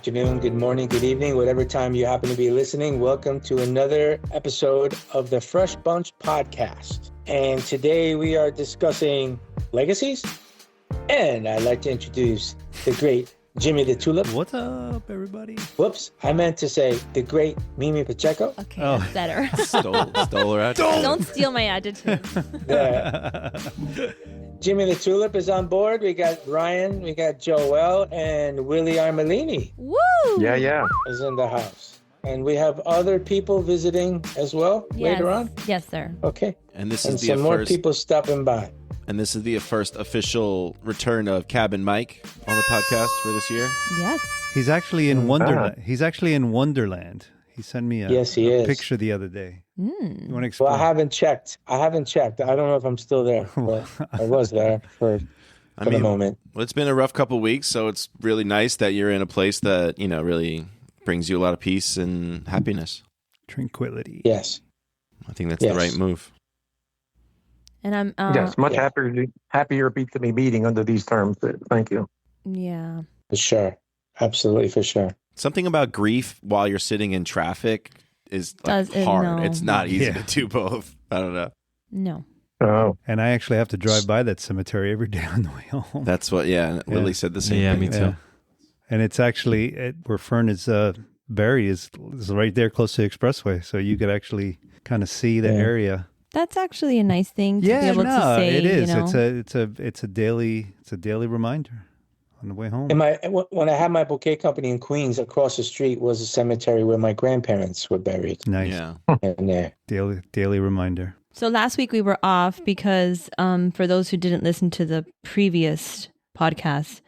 afternoon, good morning, good evening, whatever time you happen to be listening. Welcome to another episode of the Fresh Bunch podcast. And today we are discussing legacies. And I'd like to introduce the great Jimmy the Tulip. What's up, everybody? Whoops, I meant to say the great Mimi Pacheco. Okay, that's better. Stole her adjective. Don't steal my adjective. Jimmy the Tulip is on board. We got Ryan, we got Joel, and Willie Armellini. Woo! Yeah. Is in the house. And we have other people visiting as well later on? Yes, sir. Okay. And this And is the some more first. people stopping by. And this is the first official return of Cabin Mike on the podcast for this year. Yes. He's actually in Wonderland. He's actually in Wonderland. He sent me a picture the other day. You want to explain? Well, I haven't checked. I don't know if I'm still there, but I was there for the moment. Well, it's been a rough couple weeks, so it's really nice that you're in a place that, really brings you a lot of peace and happiness. Tranquility. Yes. I think that's the right move. And I'm yes, much happier to be meeting under these terms. Thank you. Yeah. For sure. Absolutely, for sure. Something about grief while you're sitting in traffic is hard. No. It's not easy to do both. I don't know. No. Oh. And I actually have to drive by that cemetery every day on the way home. That's what, Willie said the same Yeah, thing. me too. Yeah. And it's actually where Fern is buried is right there close to the expressway. So you could actually kind of see the area. That's actually a nice thing to be able to say. It is. It's a daily reminder on the way home. When I had my bouquet company in Queens, across the street was a cemetery where my grandparents were buried. Nice. Yeah. And there. Daily reminder. So last week we were off because for those who didn't listen to the previous podcast,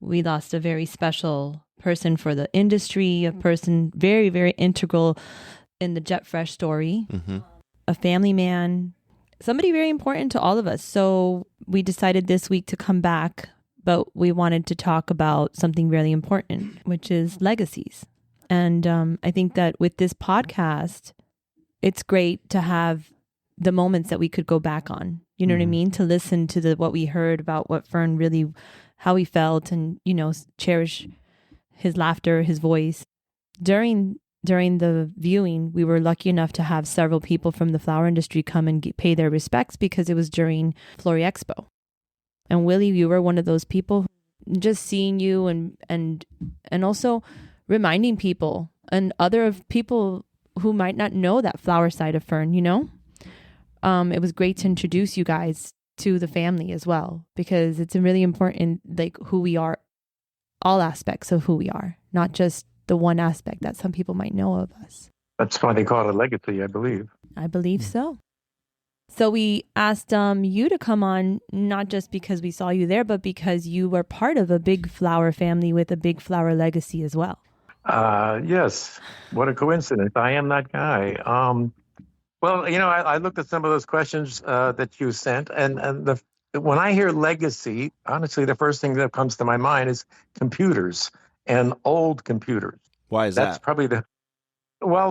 we lost a very special person for the industry, a person very, very integral in the Jet Fresh story. Mm-hmm. A family man, somebody very important to all of us. So we decided this week to come back, but we wanted to talk about something really important, which is legacies. And I think that with this podcast, it's great to have the moments that we could go back on. You know what I mean? To listen to what we heard about what Fern really, how he felt, and, cherish his laughter, his voice. During the viewing, we were lucky enough to have several people from the flower industry come and pay their respects because it was during Flori Expo. And Willie, you were one of those people. Just seeing you and also reminding people and other people who might not know that flower side of Fern, it was great to introduce you guys to the family as well, because it's really important, who we are, all aspects of who we are, not just the one aspect that some people might know of us. That's why they call it a legacy, I believe. I believe so. So we asked you to come on, not just because we saw you there, but because you were part of a big flower family with a big flower legacy as well. Yes. What a coincidence. I am that guy. Well, I looked at some of those questions that you sent, and when I hear legacy, honestly, the first thing that comes to my mind is computers. And old computers. Why is That's that? probably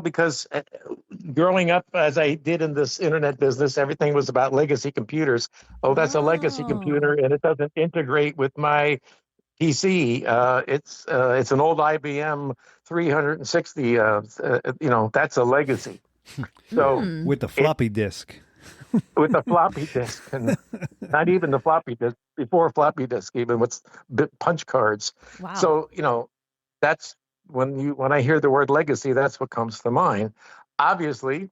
because growing up as I did in this internet business, everything was about legacy computers. Oh, that's a legacy computer, and it doesn't integrate with my PC. It's an old IBM 360. That's a legacy. So With the floppy disk. With the floppy disk, and not even the floppy disk, before floppy disk, even with punch cards. Wow. So, that's when I hear the word legacy, that's what comes to mind. Obviously,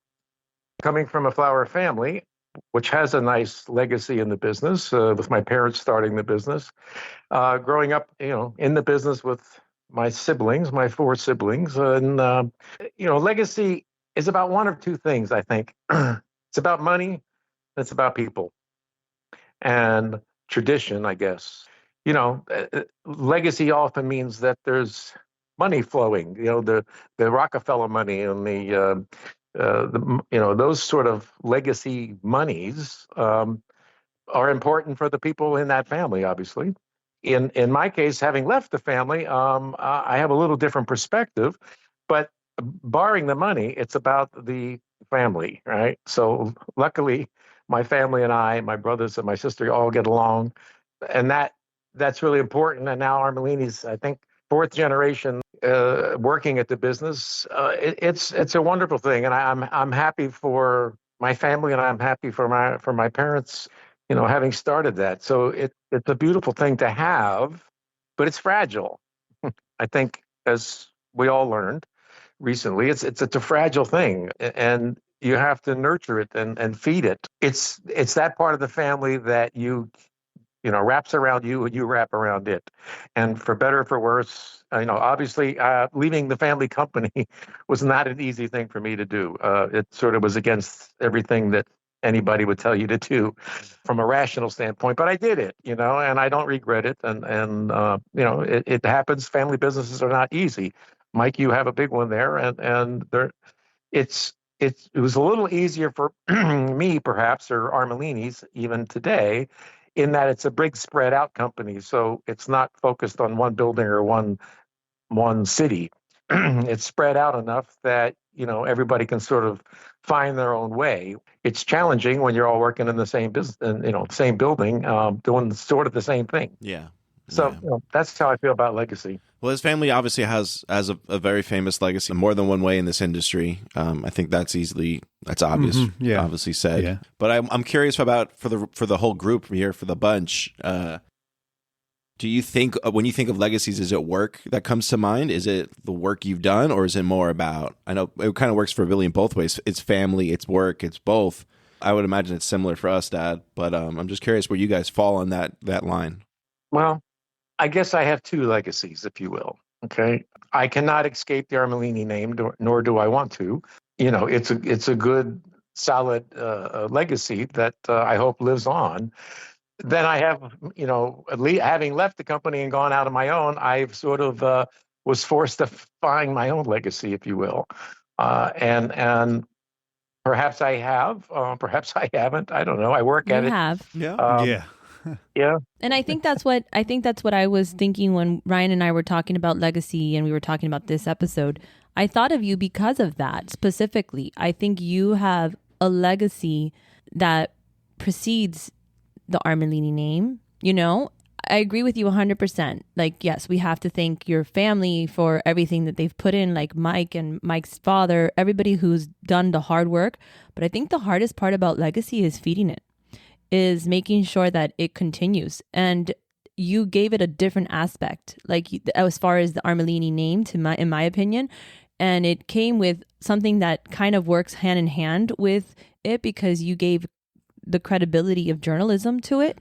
coming from a flower family, which has a nice legacy in the business, with my parents starting the business, growing up, in the business with my siblings, my 4 siblings, and, legacy is about one of two things, I think. It's about money. It's about people and tradition, I guess. Legacy often means that there's money flowing. The Rockefeller money and the those sort of legacy monies are important for the people in that family. Obviously, in my case, having left the family, I have a little different perspective. But barring the money, it's about the family, right? So luckily, my family and I, my brothers and my sister, all get along, and that's really important. And now Armellini's, I think, fourth generation working at the business. It's a wonderful thing, and I'm happy for my family, and I'm happy for my parents, having started that. So it's a beautiful thing to have, but it's fragile. I think, as we all learned recently, it's a fragile thing, and you have to nurture it and feed it. It's that part of the family that wraps around you and you wrap around it. And for better or for worse, obviously leaving the family company was not an easy thing for me to do. It sort of was against everything that anybody would tell you to do from a rational standpoint, but I did it, and I don't regret it. And it happens. Family businesses are not easy. Mike, you have a big one there, and it was a little easier for me, perhaps, or Armellini's even today, in that it's a big spread out company. So it's not focused on one building or one city. It's spread out enough that, everybody can sort of find their own way. It's challenging when you're all working in the same business, same building, doing sort of the same thing. Yeah. So that's how I feel about legacy. Well, his family obviously has a very famous legacy, more than one way in this industry. I think that's obvious, obviously said. Yeah. But I'm curious about for the whole group here, for the bunch. Do you think, when you think of legacies, is it work that comes to mind? Is it the work you've done, or is it more about? I know it kind of works for Billy in both ways. It's family, it's work, it's both. I would imagine it's similar for us, Dad. But I'm just curious where you guys fall on that line. Well, I guess I have two legacies, if you will. Okay, I cannot escape the Armellini name, nor do I want to. It's a good, solid legacy that I hope lives on. Then I have, having left the company and gone out on my own, I've sort of was forced to find my own legacy, if you will, and perhaps I have, perhaps I haven't. I don't know. I work at it. You have, yeah. Yeah. And I think that's what I was thinking when Ryan and I were talking about legacy and we were talking about this episode. I thought of you because of that specifically. I think you have a legacy that precedes the Armellini name. I agree with you 100%. Like, yes, we have to thank your family for everything that they've put in, like Mike and Mike's father, everybody who's done the hard work. But I think the hardest part about legacy is feeding it, is making sure that it continues. And you gave it a different aspect, like as far as the Armellini name, in my opinion. And it came with something that kind of works hand in hand with it, because you gave the credibility of journalism to it.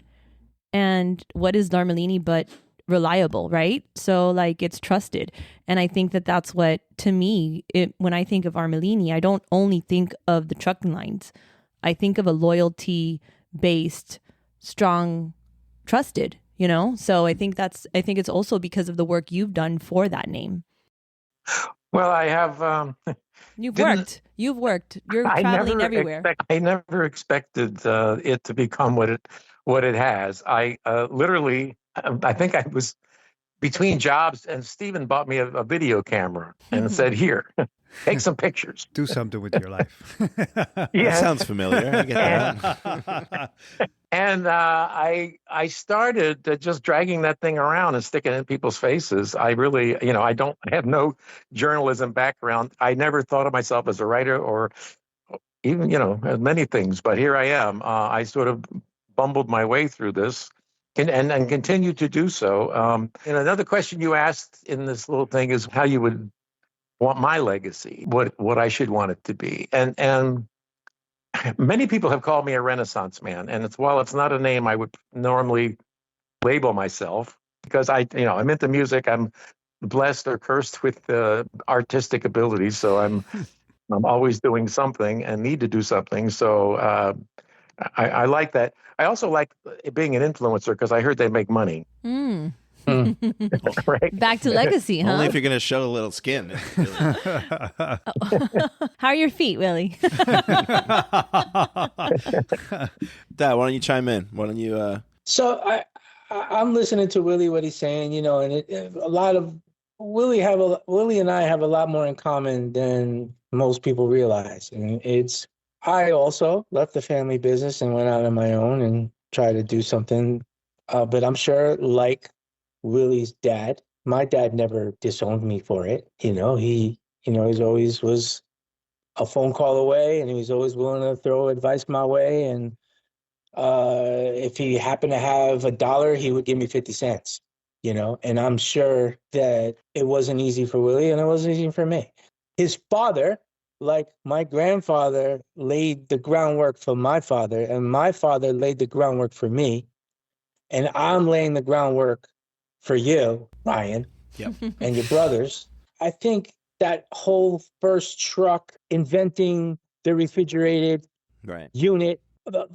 And what is Armellini but reliable, right? So like, it's trusted. And I think that that's what, to me, when I think of Armellini, I don't only think of the trucking lines. I think of a loyalty-based, strong, trusted, So I think it's also because of the work you've done for that name. Well, I have. You've worked. You're traveling everywhere. I never expected it to become what it has. I literally, I think I was between jobs, and Stephen bought me a video camera and said, "Here, take some pictures. Do something with your life." Yeah, that sounds familiar. I get that. And I started just dragging that thing around and sticking it in people's faces. I really, I have no journalism background. I never thought of myself as a writer or even, many things. But here I am. I sort of bumbled my way through this and continue to do so. And another question you asked in this little thing is how you would want my legacy, what I should want it to be. And many people have called me a Renaissance man, and while it's not a name I would normally label myself, because I'm into music. I'm blessed or cursed with artistic abilities, so I'm always doing something and need to do something. So I like that. I also like being an influencer because I heard they make money. Right. Back to legacy, huh? Only if you're going to show a little skin. How are your feet, Willie? Dad, why don't you chime in? Why don't you? So I'm listening to Willie, what he's saying, and a lot of Willie and I have a lot more in common than most people realize. And I also left the family business and went out on my own and tried to do something. But I'm sure, like Willie's dad, my dad never disowned me for it. He's always was a phone call away, and he was always willing to throw advice my way. And if he happened to have $1, he would give me 50 cents, and I'm sure that it wasn't easy for Willie and it wasn't easy for me. His father, like my grandfather, laid the groundwork for my father, and my father laid the groundwork for me. And I'm laying the groundwork for you, Ryan, and your brothers. I think that whole first truck, inventing the refrigerated unit,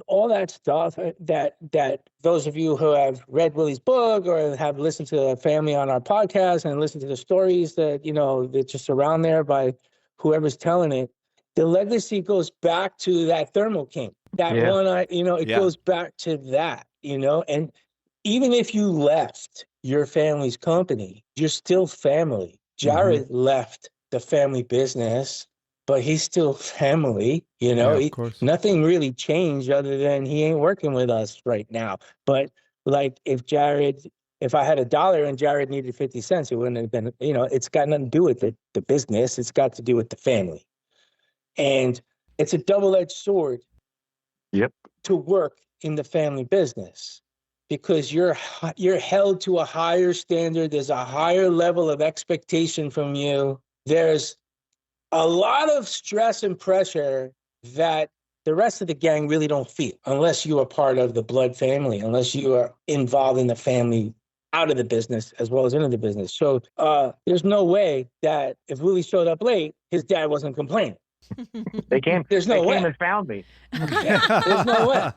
all that stuff that those of you who have read Willie's book or have listened to the family on our podcast and listened to the stories that, that just around there by whoever's telling it, the legacy goes back to that Thermo King. That one, it goes back to that, and even if you left your family's company, you're still family. Jared left the family business, but he's still family, of course. Nothing really changed other than he ain't working with us right now. But like if I had $1 and Jared needed 50 cents, it wouldn't have been, it's got nothing to do with the business. It's got to do with the family. And it's a double-edged sword to work in the family business, because you're held to a higher standard. There's a higher level of expectation from you. There's a lot of stress and pressure that the rest of the gang really don't feel unless you are part of the blood family, unless you are involved in the family out of the business as well as into the business. So there's no way that if Willie showed up late, his dad wasn't complaining. They came. There's no way. Came and found me. There's no way.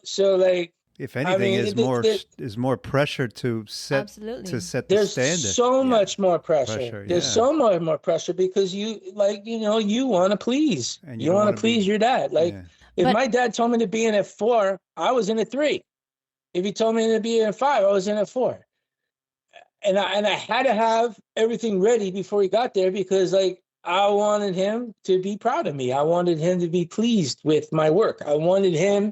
So like. If anything, is more pressure to set the standard. There's so much more pressure. There's so much more pressure because you want to please. And you want to please your dad. If my dad told me to be in at 4, I was in at 3. If he told me to be in at 5, I was in at 4. And I had to have everything ready before he got there because I wanted him to be proud of me. I wanted him to be pleased with my work. I wanted him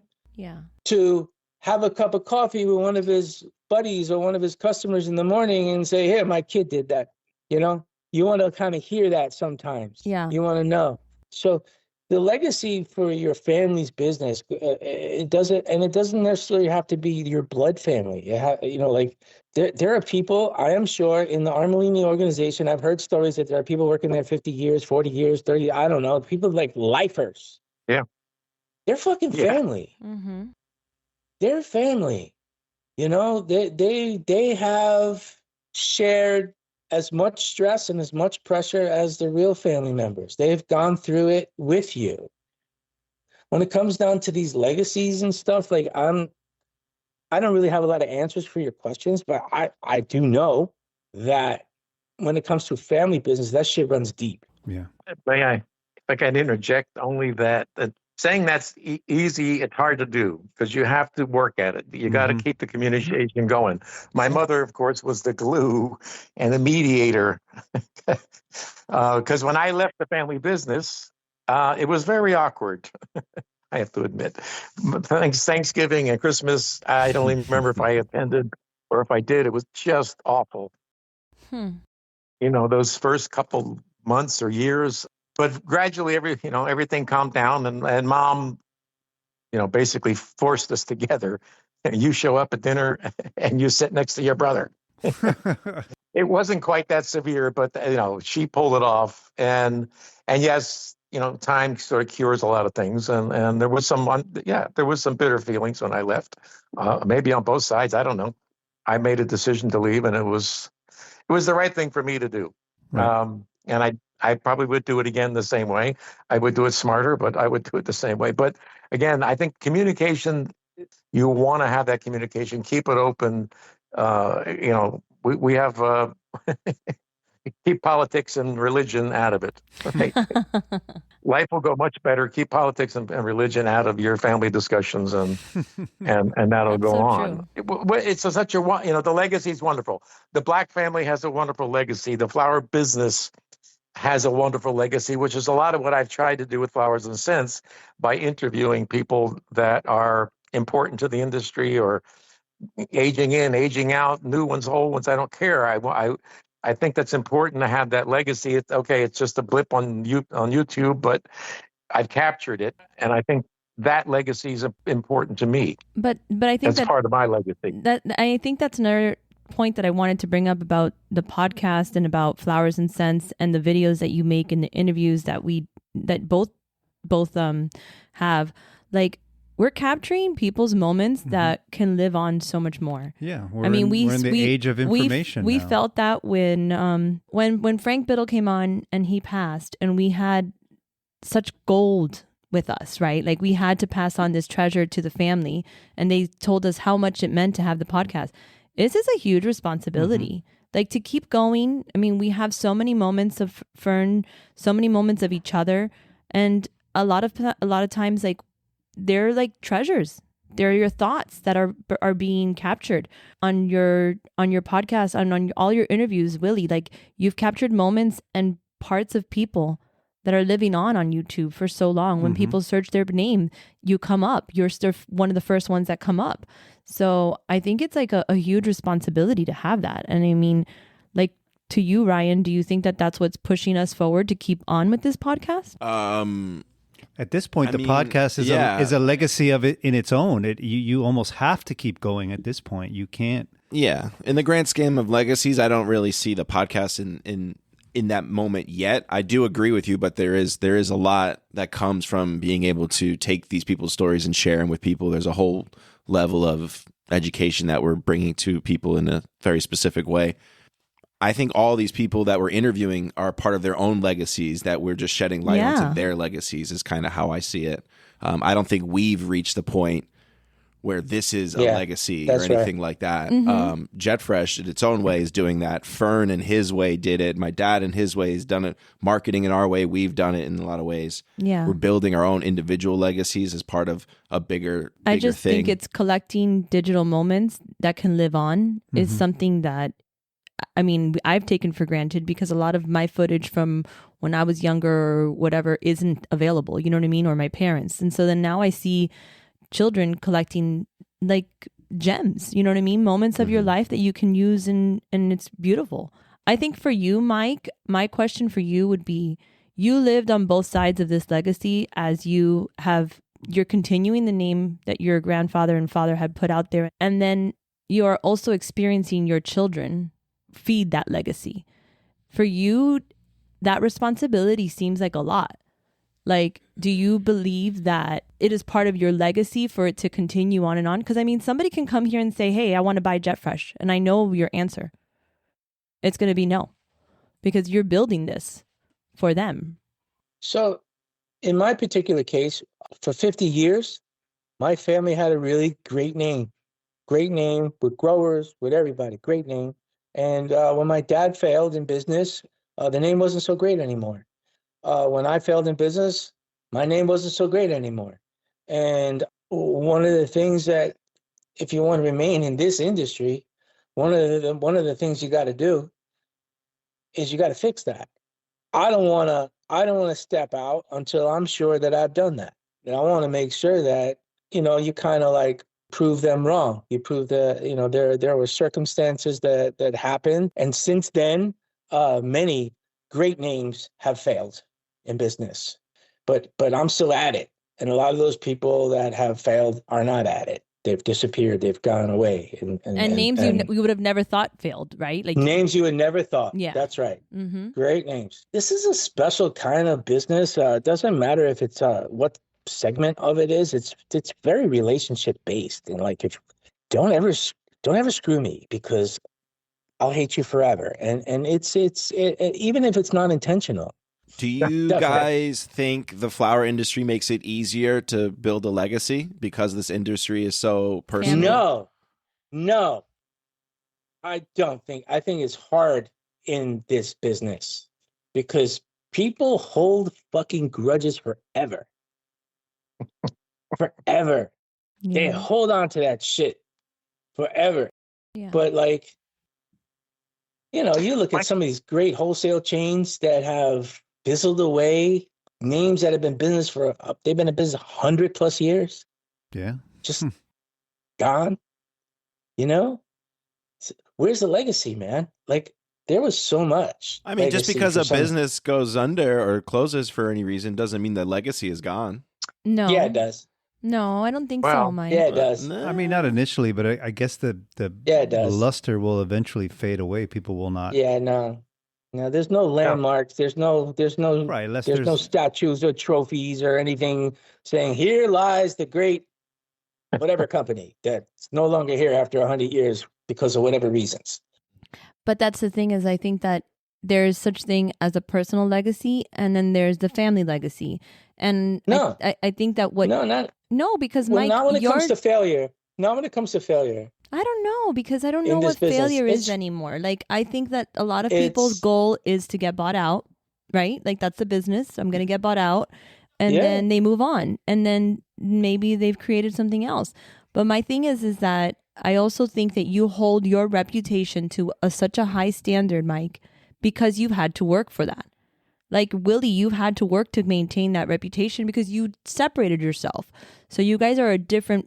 to have a cup of coffee with one of his buddies or one of his customers in the morning and say, hey, my kid did that. You want to kind of hear that sometimes. Yeah. You want to know. So the legacy for your family's business, it doesn't necessarily have to be your blood family. There are people, I am sure, in the Armellini organization, I've heard stories that there are people working there 50 years, 40 years, 30, I don't know, people like lifers. Yeah. They're fucking family. Mm-hmm. They're family, they have shared as much stress and as much pressure as the real family members. They've gone through it with you. When it comes down to these legacies and stuff, I don't really have a lot of answers for your questions, but I do know that when it comes to family business, that shit runs deep. Yeah. May I, if I can interject only that saying that's easy, it's hard to do because you have to work at it. You got to keep the communication going. My mother, of course, was the glue and the mediator. Because when I left the family business, it was very awkward. I have to admit. Thanksgiving and Christmas, I don't even remember if I attended or if I did. It was just awful. Those first couple months or years. But gradually, everything calmed down, and Mom, basically forced us together. You show up at dinner, and you sit next to your brother. It wasn't quite that severe, but she pulled it off. And yes, time sort of cures a lot of things. And there was some bitter feelings when I left, maybe on both sides. I don't know. I made a decision to leave, and it was the right thing for me to do. Right. And I probably would do it again the same way. I would do it smarter, but I would do it the same way. But again, I think communication, you want to have that communication, keep it open. We have keep politics and religion out of it. Right? Life will go much better. Keep politics and religion out of your family discussions, and that'll go on. It's such a the legacy is wonderful. The Black family has a wonderful legacy. The flower business has a wonderful legacy, which is a lot of what I've tried to do with Flowers and Scents by interviewing people that are important to the industry or aging in, aging out, new ones, old ones. I don't care. I think that's important to have that legacy. It's okay. It's just a blip on YouTube, but I've captured it, and I think that legacy is important to me. But I think that's part of my legacy. I think that's another point that I wanted to bring up about the podcast and about Flowers and Scents and the videos that you make and the interviews that both have. Like, we're capturing people's moments that can live on so much more. Yeah, we're in the age of information. We felt that when Frank Biddle came on and he passed, and we had such gold with us, right? Like, we had to pass on this treasure to the family, and they told us how much it meant to have the podcast. This is a huge responsibility. Like, to keep going. I mean, we have so many moments of Fern, so many moments of each other, and a lot of times, like, they're like treasures. They're your thoughts that are being captured on your podcast, on all your interviews, Willie. Like, you've captured moments and parts of people that are living on YouTube for so long. When people search their name, you come up. You're still one of the first ones that come up. So I think it's like a huge responsibility to have that. And I mean, like, to you, Ryan, do you think that that's what's pushing us forward to keep on with this podcast? At this point, the podcast is a legacy of it in its own. You almost have to keep going at this point. You can't. Yeah. In the grand scheme of legacies, I don't really see the podcast in that moment yet. I do agree with you, but there is a lot that comes from being able to take these people's stories and share them with people. There's a whole level of education that we're bringing to people in a very specific way. I think all these people that we're interviewing are part of their own legacies that we're just shedding light onto their legacies is kind of how I see it. I don't think we've reached the point where this is a legacy or anything like that. Jet Fresh in its own way is doing that. Fern in his way did it. My dad in his way has done it. Marketing in our way, we've done it in a lot of ways. Yeah. We're building our own individual legacies as part of a bigger I just thing. think it's collecting digital moments that can live on is something that, I mean, I've taken for granted because a lot of my footage from when I was younger or whatever isn't available, you know what I mean? Or my parents. And so then now I see children collecting like gems, you know what I mean? Moments of your life that you can use and it's beautiful. I think for you, Mike, my question for you would be, you lived on both sides of this legacy as you're continuing the name that your grandfather and father had put out there. And then you are also experiencing your children feed that legacy. For you, that responsibility seems like a lot. Like, do you believe that it is part of your legacy for it to continue on and on? Because, I mean, somebody can come here and say, hey, I want to buy Jet Fresh. And I know your answer. It's going to be no. Because you're building this for them. So, in my particular case, for 50 years, my family had a really great name. Great name with growers, with everybody. Great name. And when my dad failed in business, the name wasn't so great anymore. When I failed in business, my name wasn't so great anymore. And one of the things that, if you want to remain in this industry, one of the things you got to do is you got to fix that. I don't want to step out until I'm sure that I've done that. And I want to make sure that, you kind of like prove them wrong. You prove that, there were circumstances that happened. And since then, many great names have failed in business, but I'm still at it. And a lot of those people that have failed are not at it. They've disappeared. They've gone away. And names you would have never thought failed, right? Like names you would never thought. Yeah, that's right. Great names. This is a special kind of business. It doesn't matter if it's what segment of it is. It's very relationship based. And like, if don't ever screw me, because I'll hate you forever. And it's even if it's not intentional. Do you guys think the flower industry makes it easier to build a legacy because this industry is so personal? No, I don't think. I think it's hard in this business because people hold fucking grudges forever. Forever. Yeah. They hold on to that shit forever. Yeah. But like, you look at some of these great wholesale chains that have fizzled away, names that have been they've been in business 100+ years. Yeah. Just gone. You know, where's the legacy, man? Like, there was so much. I mean, just because a business goes under or closes for any reason doesn't mean the legacy is gone. No. Yeah, it does. No, I don't think so, Mike. Yeah, it does. I mean, not initially, but I guess the luster will eventually fade away. People will not. Yeah, no, there's no landmarks. There's no there's no statues or trophies or anything saying here lies the great whatever company that's no longer here after 100 years because of whatever reasons. But that's the thing, is I think that there's such thing as a personal legacy, and then there's the family legacy. And I think that because Mike, not when it comes to failure. Not when it comes to failure. I don't know, because I don't know what failure is anymore. Like, I think that a lot of people's goal is to get bought out, right? Like, that's the business. I'm going to get bought out. And then they move on. And then maybe they've created something else. But my thing is that I also think that you hold your reputation to such a high standard, Mike, because you've had to work for that. Like, Willie, you've had to work to maintain that reputation because you separated yourself. So you guys are a different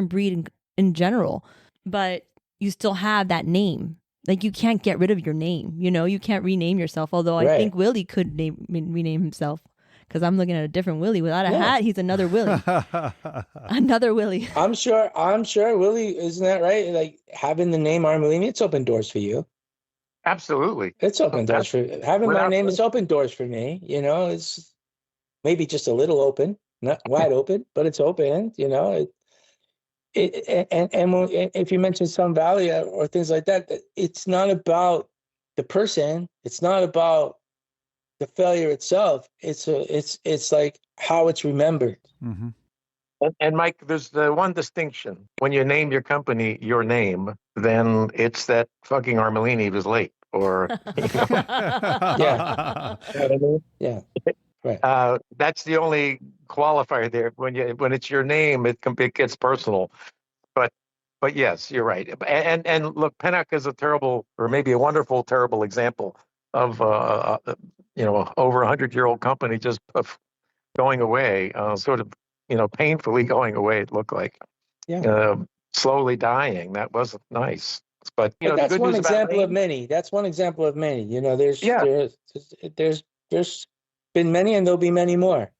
breed in general, but you still have that name. Like, you can't get rid of your name. You know, you can't rename yourself. Although I think Willie could rename himself, because I'm looking at a different Willie without a hat. He's another Willie. Another Willie. I'm sure Willie, isn't that right? Like, having the name Armellini, it's opened doors for you. Absolutely. It's open doors for having my name. It's open doors for me. You know, it's maybe just a little open, not wide open, but it's open. You know, and if you mention Sun Valley or things like that, it's not about the person. It's not about the failure itself. It's like how it's remembered. Mm-hmm. And Mike, there's the one distinction. When you name your company your name, then it's that fucking Armellini was late. Or yeah. Right. That's the only qualifier there. When it's your name, it gets personal. But yes, you're right. And look, Pennock is a terrible, or maybe a wonderful, terrible example of over 100-year-old company just going away, sort of painfully going away. It looked like slowly dying. That wasn't nice. But that's one example of many. That's one example of many. You know, there's been many, and there'll be many more.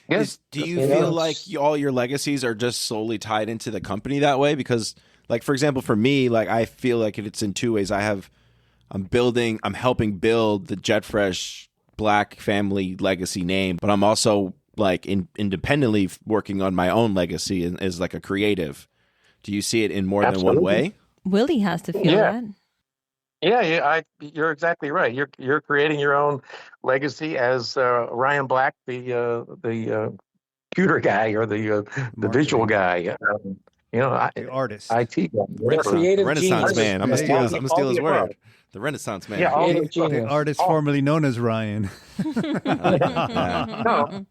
Yes. Do you feel like all your legacies are just solely tied into the company that way? Because, like, for example, for me, like, I feel like it's in two ways. I'm helping build the Jet Fresh Black family legacy name, but I'm also like independently working on my own legacy as like a creative. Do you see it in more than one way? Willie has to feel that. Yeah, you're exactly right. You're creating your own legacy as Ryan Black, the computer guy or the visual guy. The artist, IT guy, Renaissance man. I'm gonna steal his word. The Renaissance man. Yeah, the artist formerly known as Ryan. No.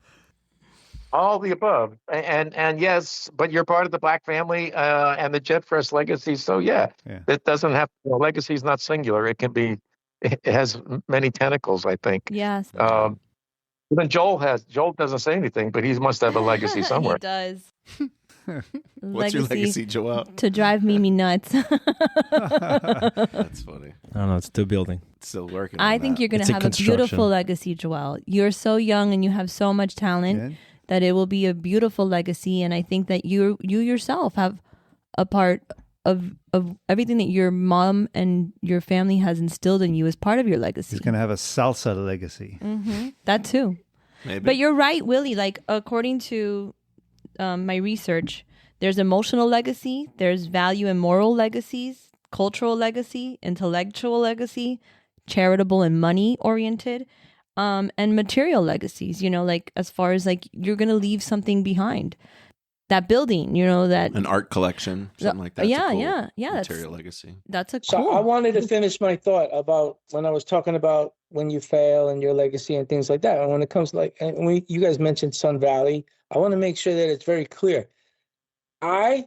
All the above, and yes, but you're part of the Black family and the Jet Fresh legacy. So it doesn't have legacy is not singular. It can be. It has many tentacles, I think. Yes. Even Joel doesn't say anything, but he must have a legacy somewhere. He does. What's your legacy, Joel? To drive Mimi nuts. That's funny. I don't know. It's still building. Still working. I think you're going to have a beautiful legacy, Joel. You're so young and you have so much talent. Yeah. That it will be a beautiful legacy, and I think that you yourself have a part of everything that your mom and your family has instilled in you as part of your legacy. He's going to have a salsa legacy. Mm-hmm. That too. Maybe. But you're right, Willie. Like, according to my research, there's emotional legacy, there's value and moral legacies, cultural legacy, intellectual legacy, charitable and money oriented. And material legacies, like as far as like you're going to leave something behind. That building, that... An art collection, something like that. Yeah. Material legacy. That's cool... So I wanted to finish my thought about when I was talking about when you fail and your legacy and things like that. And when it comes to you guys mentioned Sun Valley, I want to make sure that it's very clear. I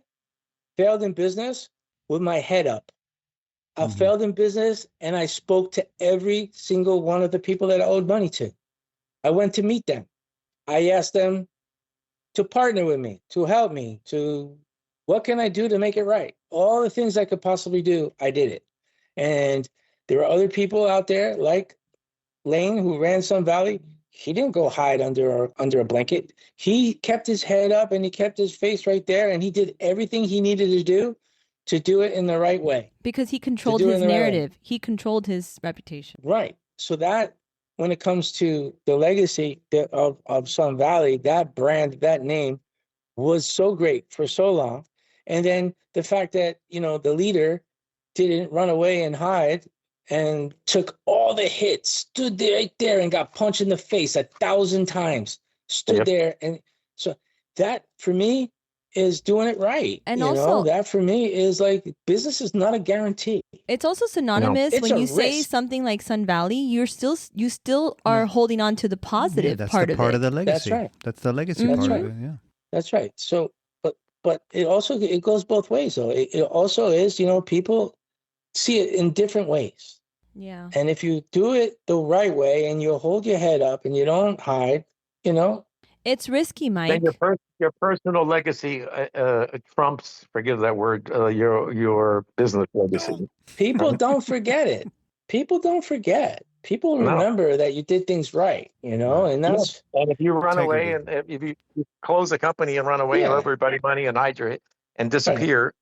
failed in business with my head up. I failed in business, and I spoke to every single one of the people that I owed money to. I went to meet them. I asked them to partner with me, to help me, what can I do to make it right? all the things I could possibly do, I did it. And there are other people out there like Lane, who ran Sun Valley. He didn't go hide under a blanket. He kept his head up and he kept his face right there, and he did everything he needed to do it in the right way. Because he controlled his narrative. He controlled his reputation. Right. So that, when it comes to the legacy of Sun Valley, that brand, that name was so great for so long. And then the fact that, the leader didn't run away and hide and took all the hits, stood there right there and got punched in the face 1,000 times, stood there. And so that, for me, is doing it right. And also, that for me is like, business is not a guarantee. It's also synonymous when you say something like Sun Valley, you still are holding on to the positive part of it. That's part of the legacy. That's right. That's the legacy part of it. Yeah. That's right. So, but it goes both ways though. It also is, people see it in different ways. Yeah. And if you do it the right way and you hold your head up and you don't hide, it's risky, Mike. Then your personal legacy trumps, forgive that word, your business legacy. People don't forget it. People don't forget. People remember that you did things right, and that's. And if you run away and if you close a company and run away and owe everybody money and hydrate and disappear,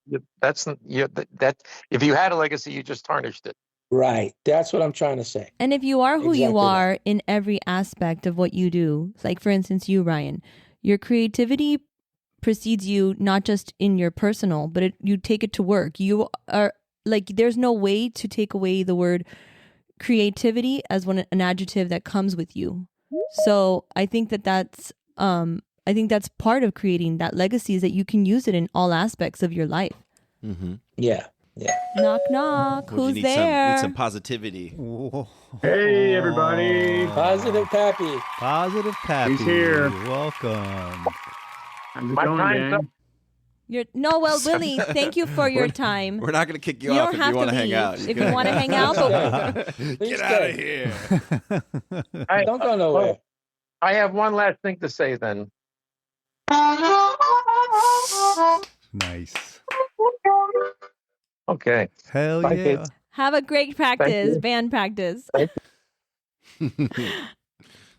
that if you had a legacy, you just tarnished it. Right. That's what I'm trying to say. And if you are who you are in every aspect of what you do, like for instance, you, Ryan, your creativity precedes you not just in your personal, but you take it to work. You are like, there's no way to take away the word creativity as an adjective that comes with you. So I think that's part of creating that legacy, is that you can use it in all aspects of your life. Mm-hmm. Yeah. Yeah. Knock, knock. Who's there? Need some positivity. Whoa. Hey, everybody. Positive Pappy. Positive Pappy. He's here. Welcome. How's it going, Dan? Willie, thank you for your time. We're not going to kick you You off don't if have you want to hang leave. out. If you want to hang out, Get out of here. Don't go nowhere. I have one last thing to say then. Nice. Okay. Hell Bye, yeah. kids. have a great practice, band practice. There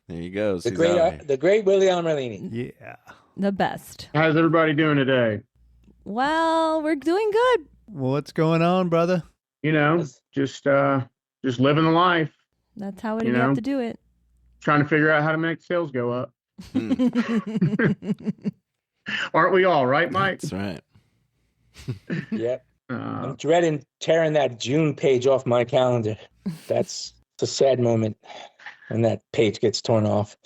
you go. The great Willie Armellini. Yeah. The best. How's everybody doing today? Well, we're doing good. What's going on, brother? Just living the life. That's how you have to do it. Trying to figure out how to make sales go up. Aren't we all, right, Mike? That's right. Yep. I'm dreading tearing that June page off my calendar. That's a sad moment when that page gets torn off.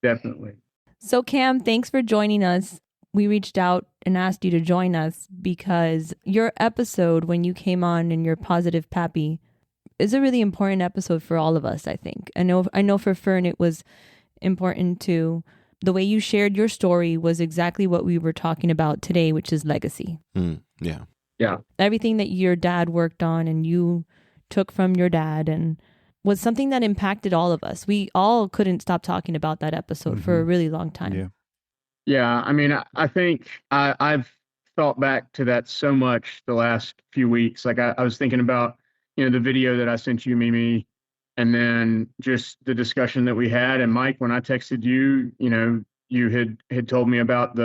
Definitely. So, Cam, thanks for joining us. We reached out and asked you to join us because your episode, when you came on in your Positive Pappy, is a really important episode for all of us, I think. I know for Fern it was important too. The way you shared your story was exactly what we were talking about today, which is legacy. Yeah. Yeah. Everything that your dad worked on and you took from your dad and was something that impacted all of us. We all couldn't stop talking about that episode for a really long time. Yeah. Yeah. I mean, I think I've thought back to that so much the last few weeks. Like I was thinking about, the video that I sent you, Mimi, and then just the discussion that we had. And Mike, when I texted you, you had told me about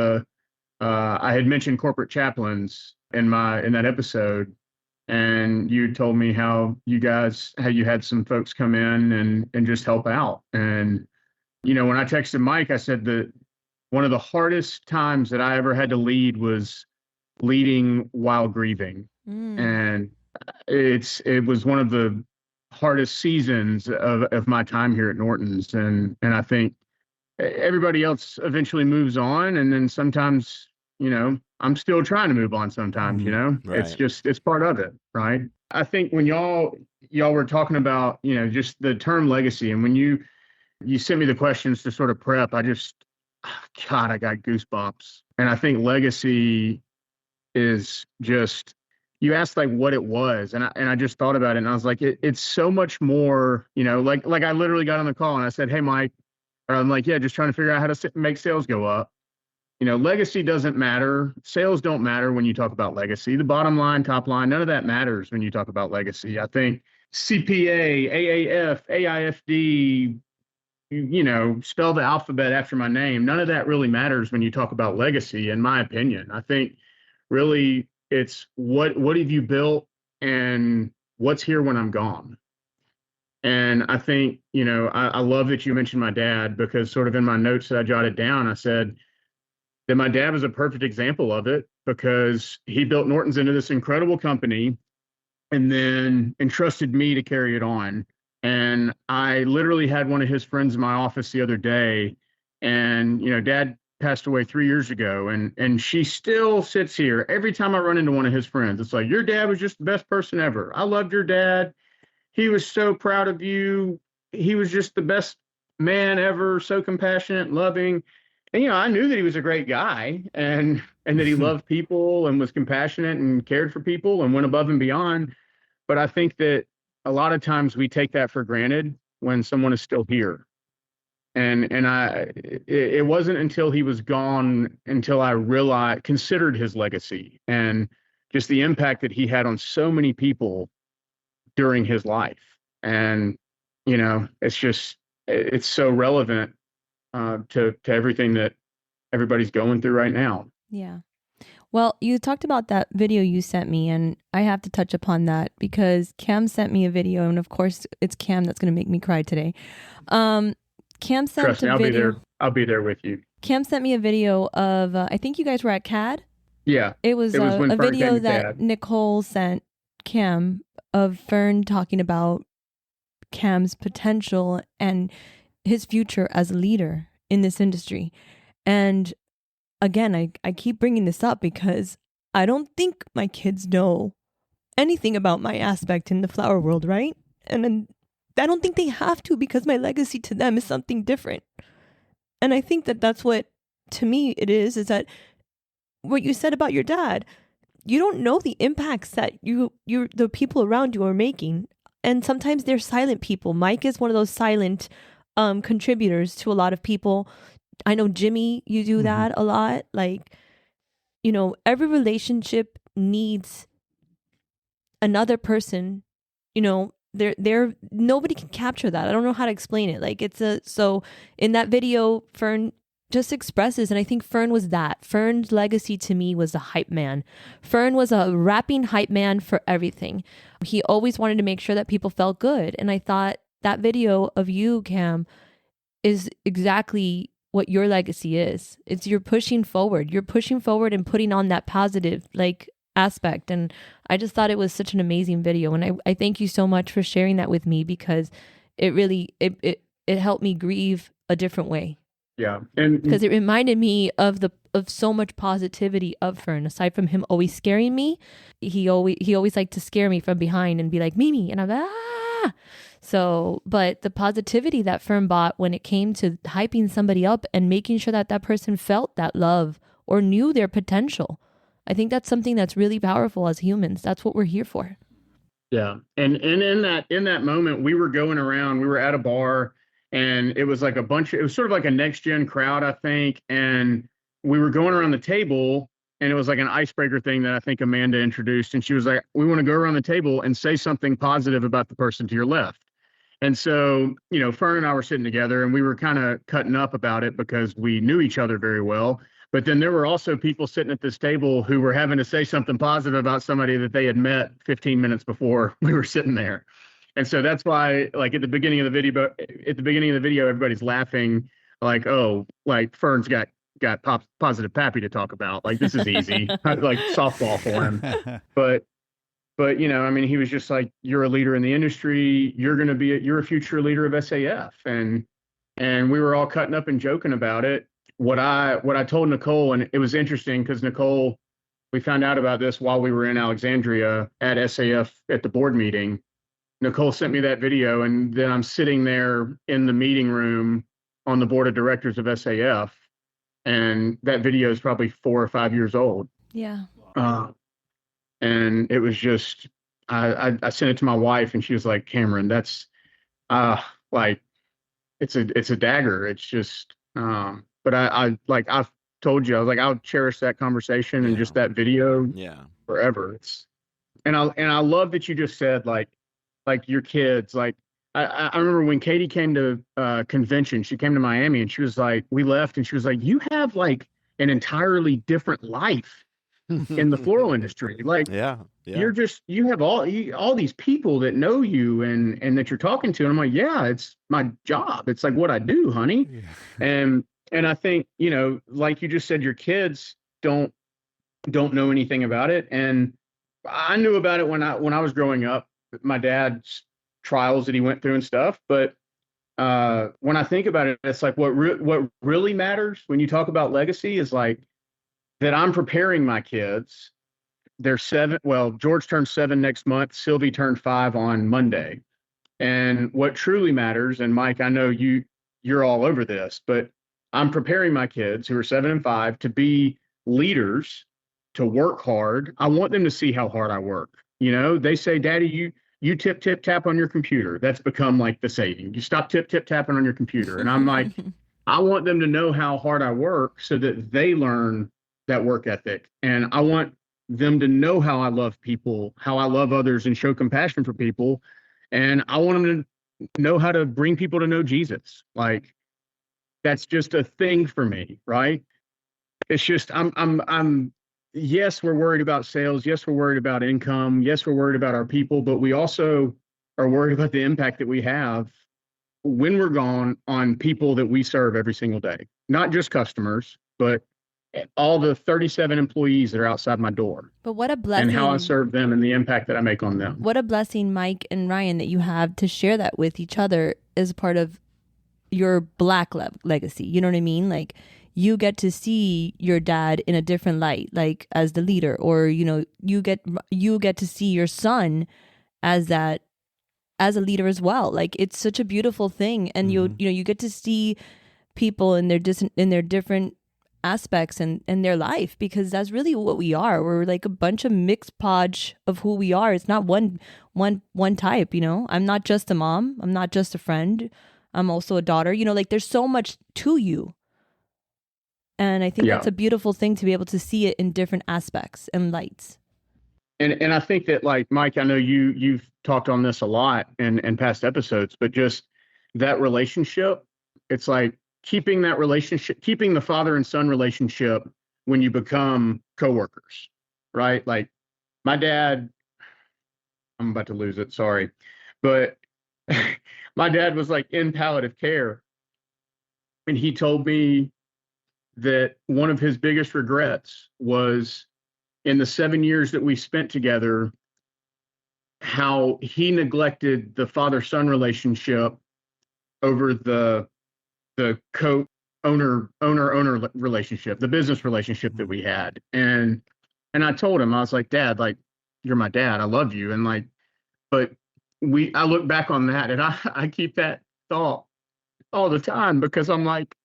I had mentioned corporate chaplains in that episode. And you told me how you had some folks come in and just help out. And, when I texted Mike, I said that one of the hardest times that I ever had to lead was leading while grieving. And it was one of the hardest seasons of my time here at Norton's. And I think everybody else eventually moves on. And then sometimes, I'm still trying to move on sometimes, Right. It's part of it. Right. I think when y'all were talking about, just the term legacy, and when you sent me the questions to sort of prep, I got goosebumps. And I think legacy is just, you asked like what it was. And I just thought about it and I was like, it's so much more, like I literally got on the call and I said, hey, Mike, or I'm like, yeah, just trying to figure out how to make sales go up. legacy doesn't matter. Sales don't matter when you talk about legacy. The bottom line, top line, none of that matters when you talk about legacy. I think CPA, AAF, AIFD, spell the alphabet after my name. None of that really matters when you talk about legacy, in my opinion. I think really it's what have you built and what's here when I'm gone. And I think, I love that you mentioned my dad, because sort of in my notes that I jotted down, I said that my dad was a perfect example of it, because he built Norton's into this incredible company and then entrusted me to carry it on. And I literally had one of his friends in my office the other day, and, Dad passed away 3 years ago, and she still sits here every time I run into one of his friends. It's like, your dad was just the best person ever. I loved your dad. He was so proud of you. He was just the best man ever, so compassionate, loving. And, I knew that he was a great guy, and that he loved people and was compassionate and cared for people and went above and beyond. But I think that a lot of times we take that for granted when someone is still here. And it wasn't until he was gone until I considered his legacy and just the impact that he had on so many people during his life. And, it's so relevant to everything that everybody's going through right now. Yeah. Well, you talked about that video you sent me, and I have to touch upon that because Cam sent me a video, and of course it's Cam that's going to make me cry today. Cam sent Trust me, a video. I'll be there with you. Cam sent me a video of, I think you guys were at CAD. Yeah. It was a video that CAD. Nicole sent Cam of Fern talking about Cam's potential and his future as a leader in this industry. And again, I keep bringing this up because I don't think my kids know anything about my aspect in the flower world, right? And I don't think they have to, because my legacy to them is something different. And I think that that's what, to me, it is that what you said about your dad, you don't know the impacts that the people around you are making. And sometimes they're silent people. Mike is one of those silent contributors to a lot of people. I know, Jimmy, you do that a lot. Like, every relationship needs another person, nobody can capture that. I don't know how to explain it. Like, so in that video, Fern just expresses, and I think Fern was that. Fern's legacy to me was a hype man. Fern was a rapping hype man for everything. He always wanted to make sure that people felt good. And I thought that video of you, Cam, is exactly what your legacy is. It's you're pushing forward. You're pushing forward and putting on that positive, aspect. And I just thought it was such an amazing video. And I thank you so much for sharing that with me, because it really, it helped me grieve a different way. Yeah. And because it reminded me of so much positivity of Fern. Aside from him always scaring me, he always liked to scare me from behind and be like, Mimi. And I'm like, ah. So, but the positivity that Fern brought when it came to hyping somebody up and making sure that person felt that love or knew their potential. I think that's something that's really powerful as humans. That's what we're here for. Yeah. And in that moment, we were going around, we were at a bar, and it was like it was sort of like a next gen crowd, I think. And we were going around the table, and it was like an icebreaker thing that I think Amanda introduced. And she was like, we want to go around the table and say something positive about the person to your left. And so, Fern and I were sitting together, and we were kind of cutting up about it because we knew each other very well. But then there were also people sitting at this table who were having to say something positive about somebody that they had met 15 minutes before we were sitting there. And so that's why, like, at the beginning of the video, everybody's laughing like, oh, like Fern's got positive Pappy to talk about. Like, this is easy, like softball for him. But he was just like, you're a leader in the industry. You're a future leader of SAF. And we were all cutting up and joking about it. What I told Nicole, and it was interesting because Nicole, we found out about this while we were in Alexandria at SAF at the board meeting. Nicole sent me that video, and then I'm sitting there in the meeting room on the board of directors of SAF, and that video is probably 4 or 5 years old. Yeah. And it was just, I sent it to my wife, and she was like, Cameron, that's like, it's a dagger. It's just, but I've told you, I was like, I'll cherish that conversation and just that video forever. And I love that you just said like your kids, like I remember when Katie came to convention, she came to Miami and she was like, we left and she was like, you have like an entirely different life in the floral industry. Like, you have all these people that know you and that you're talking to. And I'm like, yeah, it's my job. It's like what I do, honey. Yeah. And I think, like you just said, your kids don't know anything about it. And I knew about it when I was growing up, my dad's trials that he went through and stuff. But when I think about it, it's like what really matters when you talk about legacy is like that I'm preparing my kids. They're 7. Well, George turned 7 next month. Sylvie turned 5 on Monday. And what truly matters, and Mike, I know you're all over this, but I'm preparing my kids who are 7 and 5 to be leaders, to work hard. I want them to see how hard I work. They say, Daddy, you tip tap on your computer. That's become like the saying. You stop tip tapping on your computer. And I'm like, I want them to know how hard I work so that they learn that work ethic. And I want them to know how I love people, how I love others and show compassion for people. And I want them to know how to bring people to know Jesus. Like, that's just a thing for me, right? It's just, yes, we're worried about sales. Yes, we're worried about income. Yes, we're worried about our people, but we also are worried about the impact that we have when we're gone on people that we serve every single day. Not just customers, but all the 37 employees that are outside my door. But what a blessing. And how I serve them and the impact that I make on them. What a blessing, Mike and Ryan, that you have to share that with each other as part of your Black legacy. You know what I mean? Like, you get to see your dad in a different light, like as the leader, or, you get to see your son as a leader as well. Like, it's such a beautiful thing. And you get to see people in their different aspects and their life, because that's really what we are. We're like a bunch of mixed podge of who we are. It's not one type, I'm not just a mom. I'm not just a friend. I'm also a daughter, like there's so much to you. And I think that's a beautiful thing to be able to see it in different aspects and lights. And I think that, like, Mike, I know you've talked on this a lot in past episodes, but just that relationship, it's like keeping that relationship, keeping the father and son relationship when you become coworkers, right? Like, my dad, I'm about to lose it, sorry, but my dad was like in palliative care, and he told me that one of his biggest regrets was in the 7 years that we spent together, how he neglected the father-son relationship over the co-owner relationship, the business relationship that we had. And I told him, I was like, Dad, like, you're my dad. I love you. And like, but I look back on that and I keep that thought all the time, because I'm like,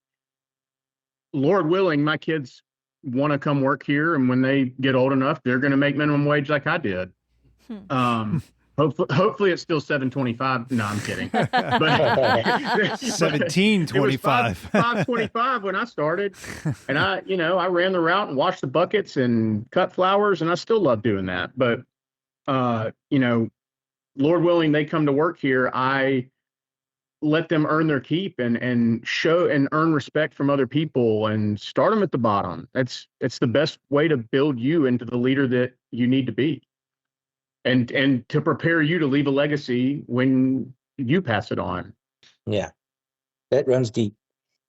Lord willing, my kids want to come work here, and when they get old enough, they're going to make minimum wage like I did. Hopefully it's still $7.25. No, I'm kidding. But $17.25. $5.25 when I started, and I ran the route and washed the buckets and cut flowers, and I still love doing that. But Lord willing, they come to work here. I let them earn their keep and show and earn respect from other people, and start them at the bottom. It's the best way to build you into the leader that you need to be, and to prepare you to leave a legacy when you pass it on. Yeah, that runs deep.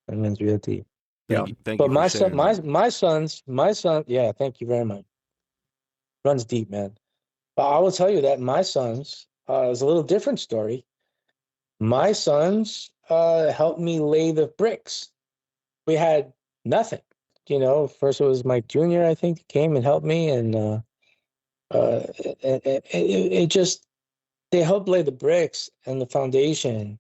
That runs real deep. Thank you but my son, yeah, thank you very much. Runs deep, man. But I will tell you that my sons is a little different story. My sons helped me lay the bricks. We had nothing, First it was Mike Jr., I think, came and helped me, and it just, they helped lay the bricks and the foundation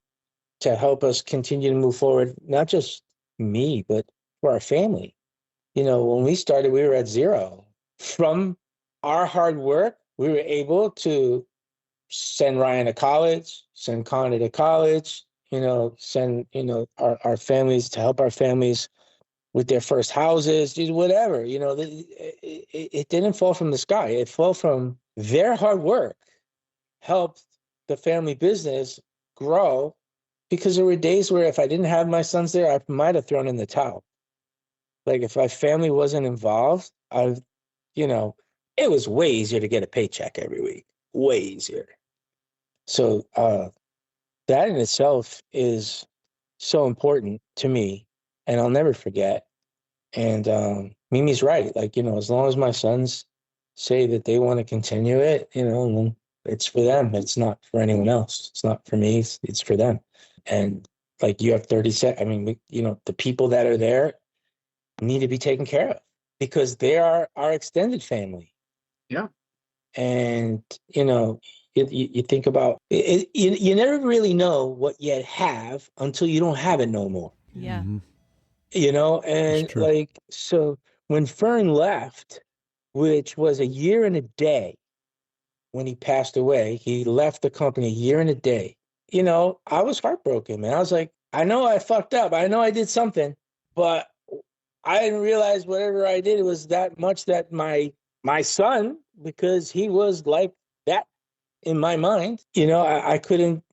to help us continue to move forward. Not just me, but for our family. When we started, we were at zero. From our hard work, we were able to send Ryan to college, send Connor to college, send, our families, to help our families with their first houses, whatever, it didn't fall from the sky. It fell from their hard work, helped the family business grow, because there were days where if I didn't have my sons there, I might have thrown in the towel. Like if my family wasn't involved, it was way easier to get a paycheck every week, way easier. So that in itself is so important to me, and I'll never forget. And Mimi's right. Like, as long as my sons say that they want to continue it, it's for them. It's not for anyone else. It's not for me. It's for them. And like you have 30 seconds. I mean, the people that are there need to be taken care of because they are our extended family. Yeah. And, you think about it, you never really know what you have until you don't have it no more. Yeah. Mm-hmm. And like, so when Fern left, which was a year and a day when he passed away, he left the company a year and a day. I was heartbroken, man. I was like, I know I fucked up. I know I did something, but I didn't realize whatever I did, it was that much that my son, because he was like that in my mind, I couldn't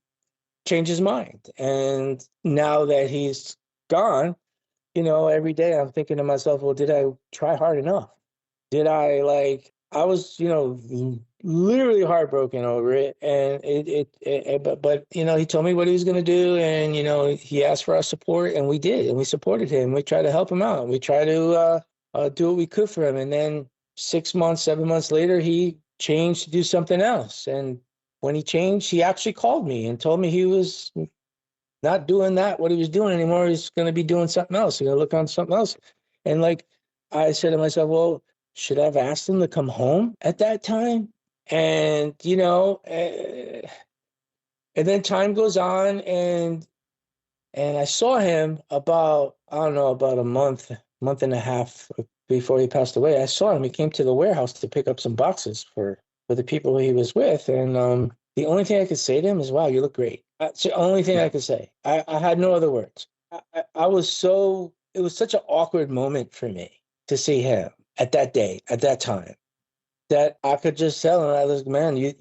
change his mind. And now that he's gone, every day I'm thinking to myself, well, did I try hard enough? Did I I was, literally heartbroken over it. And but he told me what he was going to do. And, he asked for our support, and we did. And we supported him. We tried to help him out. We tried to do what we could for him. And then 6 months, 7 months later, he changed to do something else. And when he changed, he actually called me and told me he was not doing what he was doing anymore. He's going to be doing something else. He's going to look on something else. And I said to myself, well, should I have asked him to come home at that time? And, and then time goes on, and I saw him about a month and a half before he passed away. I saw him. He came to the warehouse to pick up some boxes for the people he was with. And the only thing I could say to him is, wow, you look great. That's the only thing I could say. I had no other words. It was such an awkward moment for me to see him at that day, at that time, that I could just tell him, I was, man, you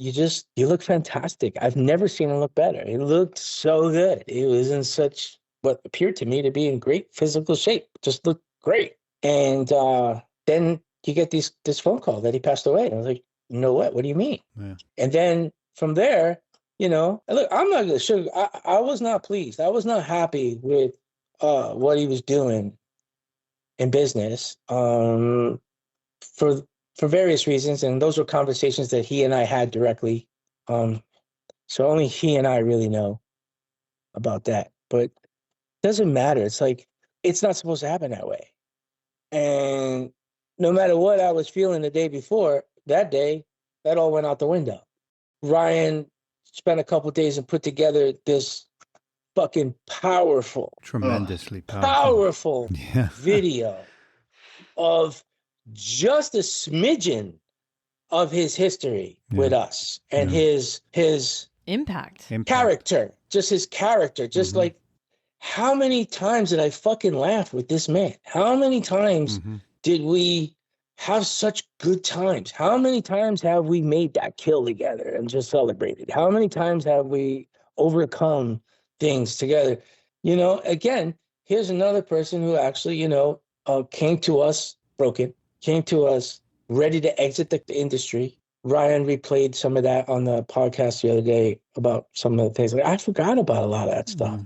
look fantastic. I've never seen him look better. He looked so good. He was in such what appeared to me to be in great physical shape. Just looked great. And then you get this phone call that he passed away. And I was like, you know what? What do you mean? Yeah. And then from there, look, I'm not going to sugar. I was not pleased. I was not happy with what he was doing in business for various reasons. And those were conversations that he and I had directly. So only he and I really know about that. But it doesn't matter. It's like, it's not supposed to happen that way. And no matter what I was feeling the day before, that day, that all went out the window. Ryan spent a couple of days and put together this fucking tremendously powerful video of just a smidgen of his history with us and his impact character, just his character, just like, how many times did I fucking laugh with this man? How many times did we have such good times? How many times have we made that kill together and just celebrated? How many times have we overcome things together? Again, here's another person who actually, came to us broken, came to us ready to exit the industry. Ryan replayed some of that on the podcast the other day about some of the things. I forgot about a lot of that stuff.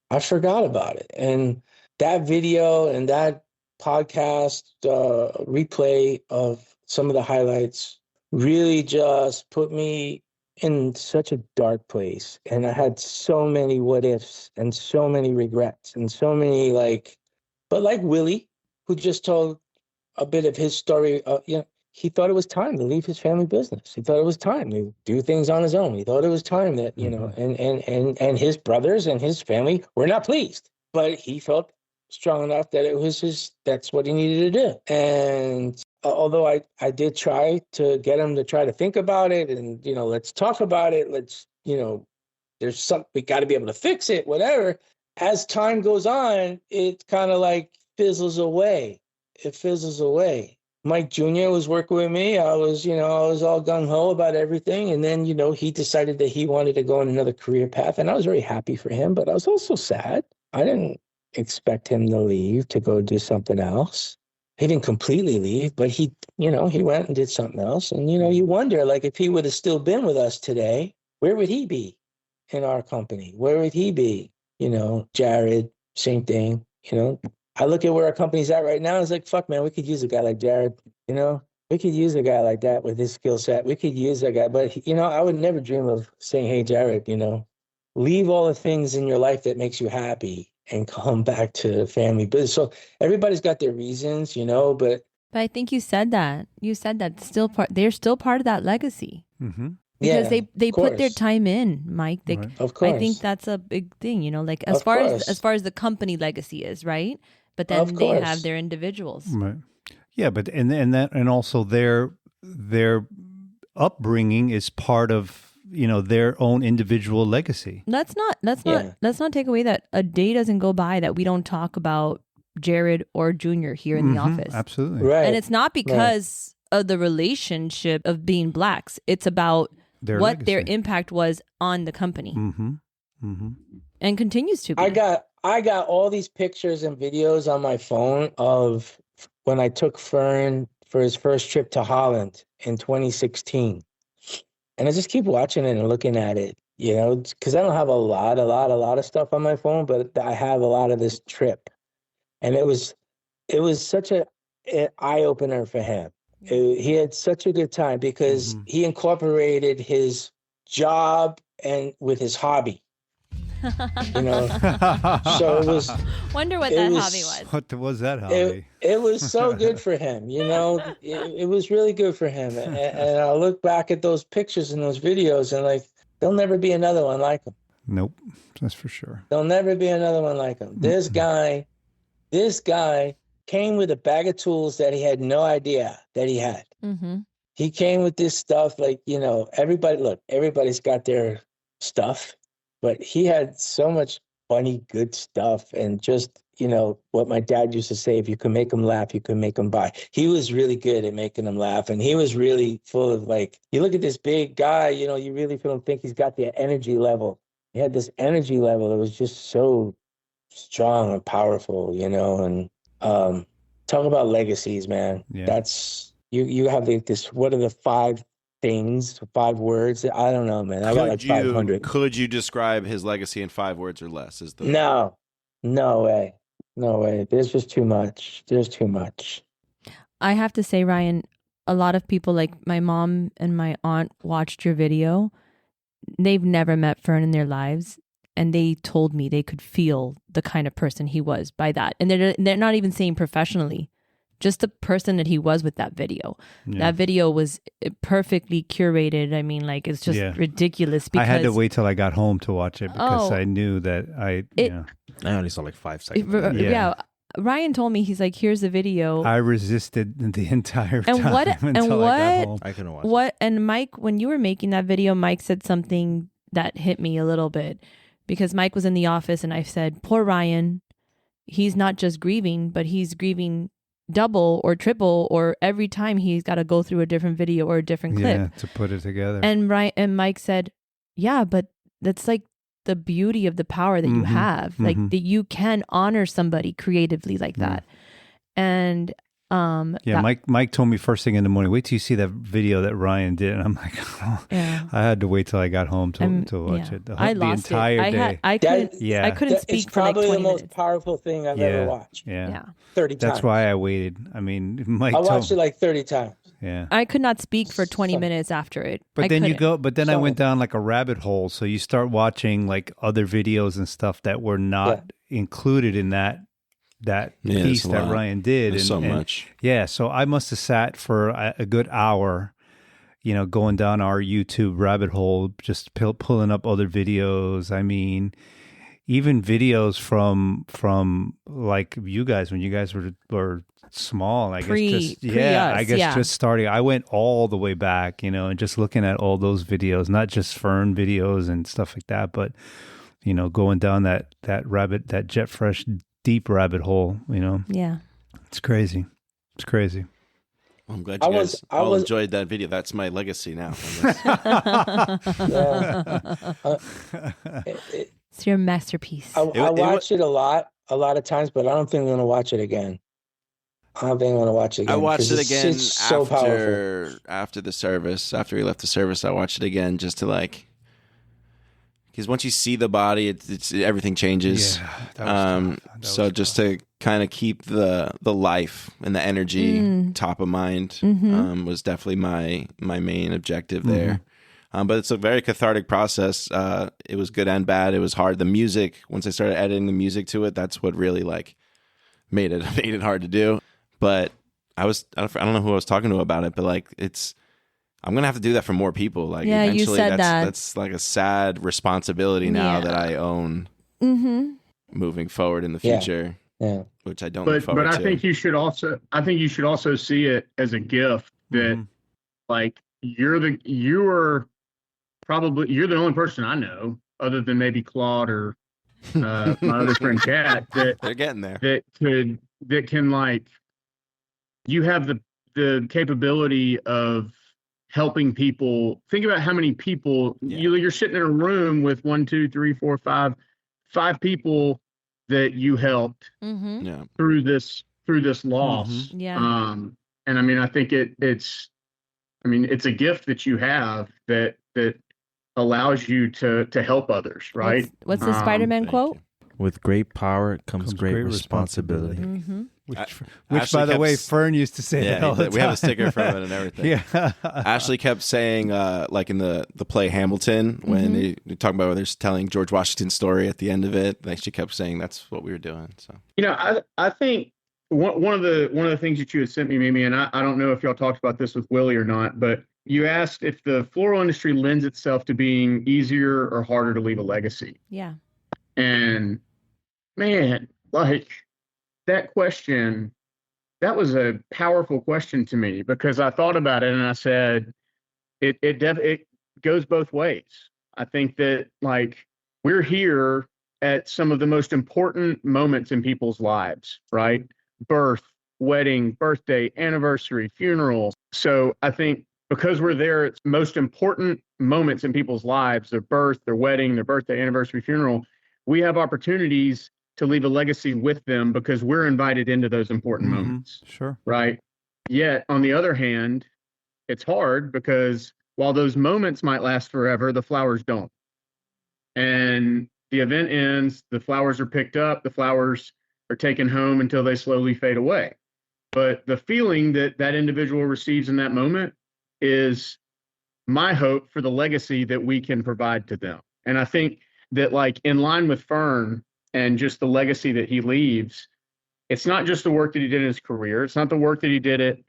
I forgot about it. And that video and that podcast replay of some of the highlights really just put me in such a dark place. And I had so many what ifs and so many regrets and so many but like Willie, who just told a bit of his story, he thought it was time to leave his family business. He thought it was time to do things on his own. He thought it was time that, and his brothers and his family were not pleased, but he felt strong enough that it was that's what he needed to do. And although I did try to get him to try to think about it and, let's talk about it. Let's, we got to be able to fix it, whatever. As time goes on, it's kind of like fizzles away. It fizzles away. Mike Jr. was working with me. I was all gung-ho about everything. And then, he decided that he wanted to go in another career path. And I was very happy for him, but I was also sad. I didn't expect him to leave to go do something else. He didn't completely leave, but he went and did something else. And, you wonder, like, if he would have still been with us today, where would he be in our company? Where would he be? Jared, same thing. I look at where our company's at right now. It's like, fuck, man, we could use a guy like Jared. We could use a guy like that with his skill set. We could use that guy. But, I would never dream of saying, hey, Jared, leave all the things in your life that makes you happy and come back to family business. So everybody's got their reasons, but I think you said that. You said that they're still part of that legacy. Mm-hmm. Because they put their time in, Mike. Right. Of course. I think that's a big thing, like as far as the company legacy is, right? But then they have their individuals. Right. Yeah, but and also their upbringing is part of their own individual legacy. Let's not take away that a day doesn't go by that we don't talk about Jared or Junior here in the office. Absolutely. Right. And it's not because of the relationship of being blacks. It's about their what legacy. their impact was on the company. Mm-hmm. Mm-hmm. And continues to be. I got all these pictures and videos on my phone of when I took Fern for his first trip to Holland in 2016. And I just keep watching it and looking at it, because I don't have a lot of stuff on my phone, but I have a lot of this trip. And it was such an eye-opener for him. He had such a good time because he incorporated his job and with his hobby. So it was. Wonder what that hobby was. What was that hobby? It was so good for him. It was really good for him. And I look back at those pictures and those videos, and like, there'll never be another one like him. Nope, that's for sure. There'll never be another one like him. This guy came with a bag of tools that he had no idea that he had. Mm-hmm. He came with this stuff like, everybody's got their stuff, but he had so much funny, good stuff. And just, what my dad used to say, if you can make them laugh, you can make them buy. He was really good at making them laugh. And he was really full of, like, you look at this big guy, you really don't think he's got the energy level. He had this energy level that was just so strong and powerful, and talk about legacies, man. Yeah. That's you have this. What are the 5 words? I don't know, man. I got like 500. Could you describe his legacy in 5 words or less? No way. There's just too much. There's too much. I have to say, Ryan, a lot of people, like my mom and my aunt, watched your video. They've never met Fern in their lives. And they told me they could feel the kind of person he was by that. And they're not even saying professionally, just the person that he was with that video. Yeah. That video was perfectly curated. I mean, like, it's just ridiculous. Because I had to wait till I got home to watch it because I knew that I only saw like 5 seconds. Yeah. Ryan told me, he's like, here's the video. I resisted the entire time I got home. I couldn't watch it. And Mike, when you were making that video, Mike said something that hit me a little bit. Because Mike was in the office and I said, poor Ryan, he's not just grieving, but he's grieving double or triple, or every time he's got to go through a different video or a different clip. Yeah, to put it together. And Mike said, yeah, but that's like the beauty of the power that you have. Like that you can honor somebody creatively like that. And Mike told me first thing in the morning, wait till you see that video that Ryan did. And I'm like, I had to wait till I got home to watch it. I lost the entire day. I couldn't speak for like 20 minutes. It's probably the most powerful thing I've ever watched. Yeah. 30 times. That's why I waited. I mean, Mike I watched it like 30 times. Yeah. I could not speak for 20 minutes after it. But then I went down like a rabbit hole. So you start watching like other videos and stuff that were not included in that piece that Ryan did. There's so much. Yeah. So I must have sat for a good hour, going down our YouTube rabbit hole, just pulling up other videos. I mean, even videos from like you guys, when you guys were small, I guess just starting. I went all the way back, and just looking at all those videos, not just Fern videos and stuff like that, but, going down that Jet Fresh deep rabbit hole, you know. Yeah. It's crazy. It's crazy. I'm glad you guys all enjoyed that video. That's my legacy now. It's your masterpiece. I watched it a lot of times, but I don't think I'm going to watch it again. I don't think I'm going to watch it again. I watched it again after the service. After we left the service, I watched it again just to like, because once you see the body, it's everything changes. Yeah, so just to kind of keep the life and the energy top of mind was definitely my main objective there. But it's a very cathartic process. It was good and bad. It was hard. The music, once I started editing the music to it, that's what really like made it hard to do. But I don't know who I was talking to about it, but like I'm gonna have to do that for more people. Like eventually, you said that's like a sad responsibility now that I own moving forward in the future. Yeah. Which I don't look forward to. But I think you should also see it as a gift that like you're the only person I know, other than maybe Claude or my other friend Kat, that they're getting there. That can like, you have the capability of helping people. Think about how many people you're sitting in a room with 1, 2, 3, 4, 5 people that you helped through this loss. And I mean, I think it's a gift that you have that allows you to help others, right? What's the Spider-Man quote? With great power comes great responsibility. Which by the way, Fern used to say that all the time. We have a sticker from it and everything. Yeah. Ashley kept saying, like in the play Hamilton, when they talk about when they're telling George Washington's story at the end of it, like she kept saying that's what we were doing. So I think one of the things that you had sent me, Mimi, and I don't know if y'all talked about this with Willie or not, but you asked if the floral industry lends itself to being easier or harder to leave a legacy. Yeah. And man, like that question, that was a powerful question to me, because I thought about it and I said, it goes both ways. I think that like we're here at some of the most important moments in people's lives, right? Birth, wedding, birthday, anniversary, funeral. So I think because we're there at most important moments in people's lives, their birth, their wedding, their birthday, anniversary, funeral, we have opportunities to leave a legacy with them because we're invited into those important moments. Sure. Right. Yet, on the other hand, it's hard because while those moments might last forever, the flowers don't. And the event ends, the flowers are picked up, the flowers are taken home until they slowly fade away. But the feeling that that individual receives in that moment is my hope for the legacy that we can provide to them. And I think that, like, in line with Fern and just the legacy that he leaves, it's not just the work that he did in his career. It's not the work that he did at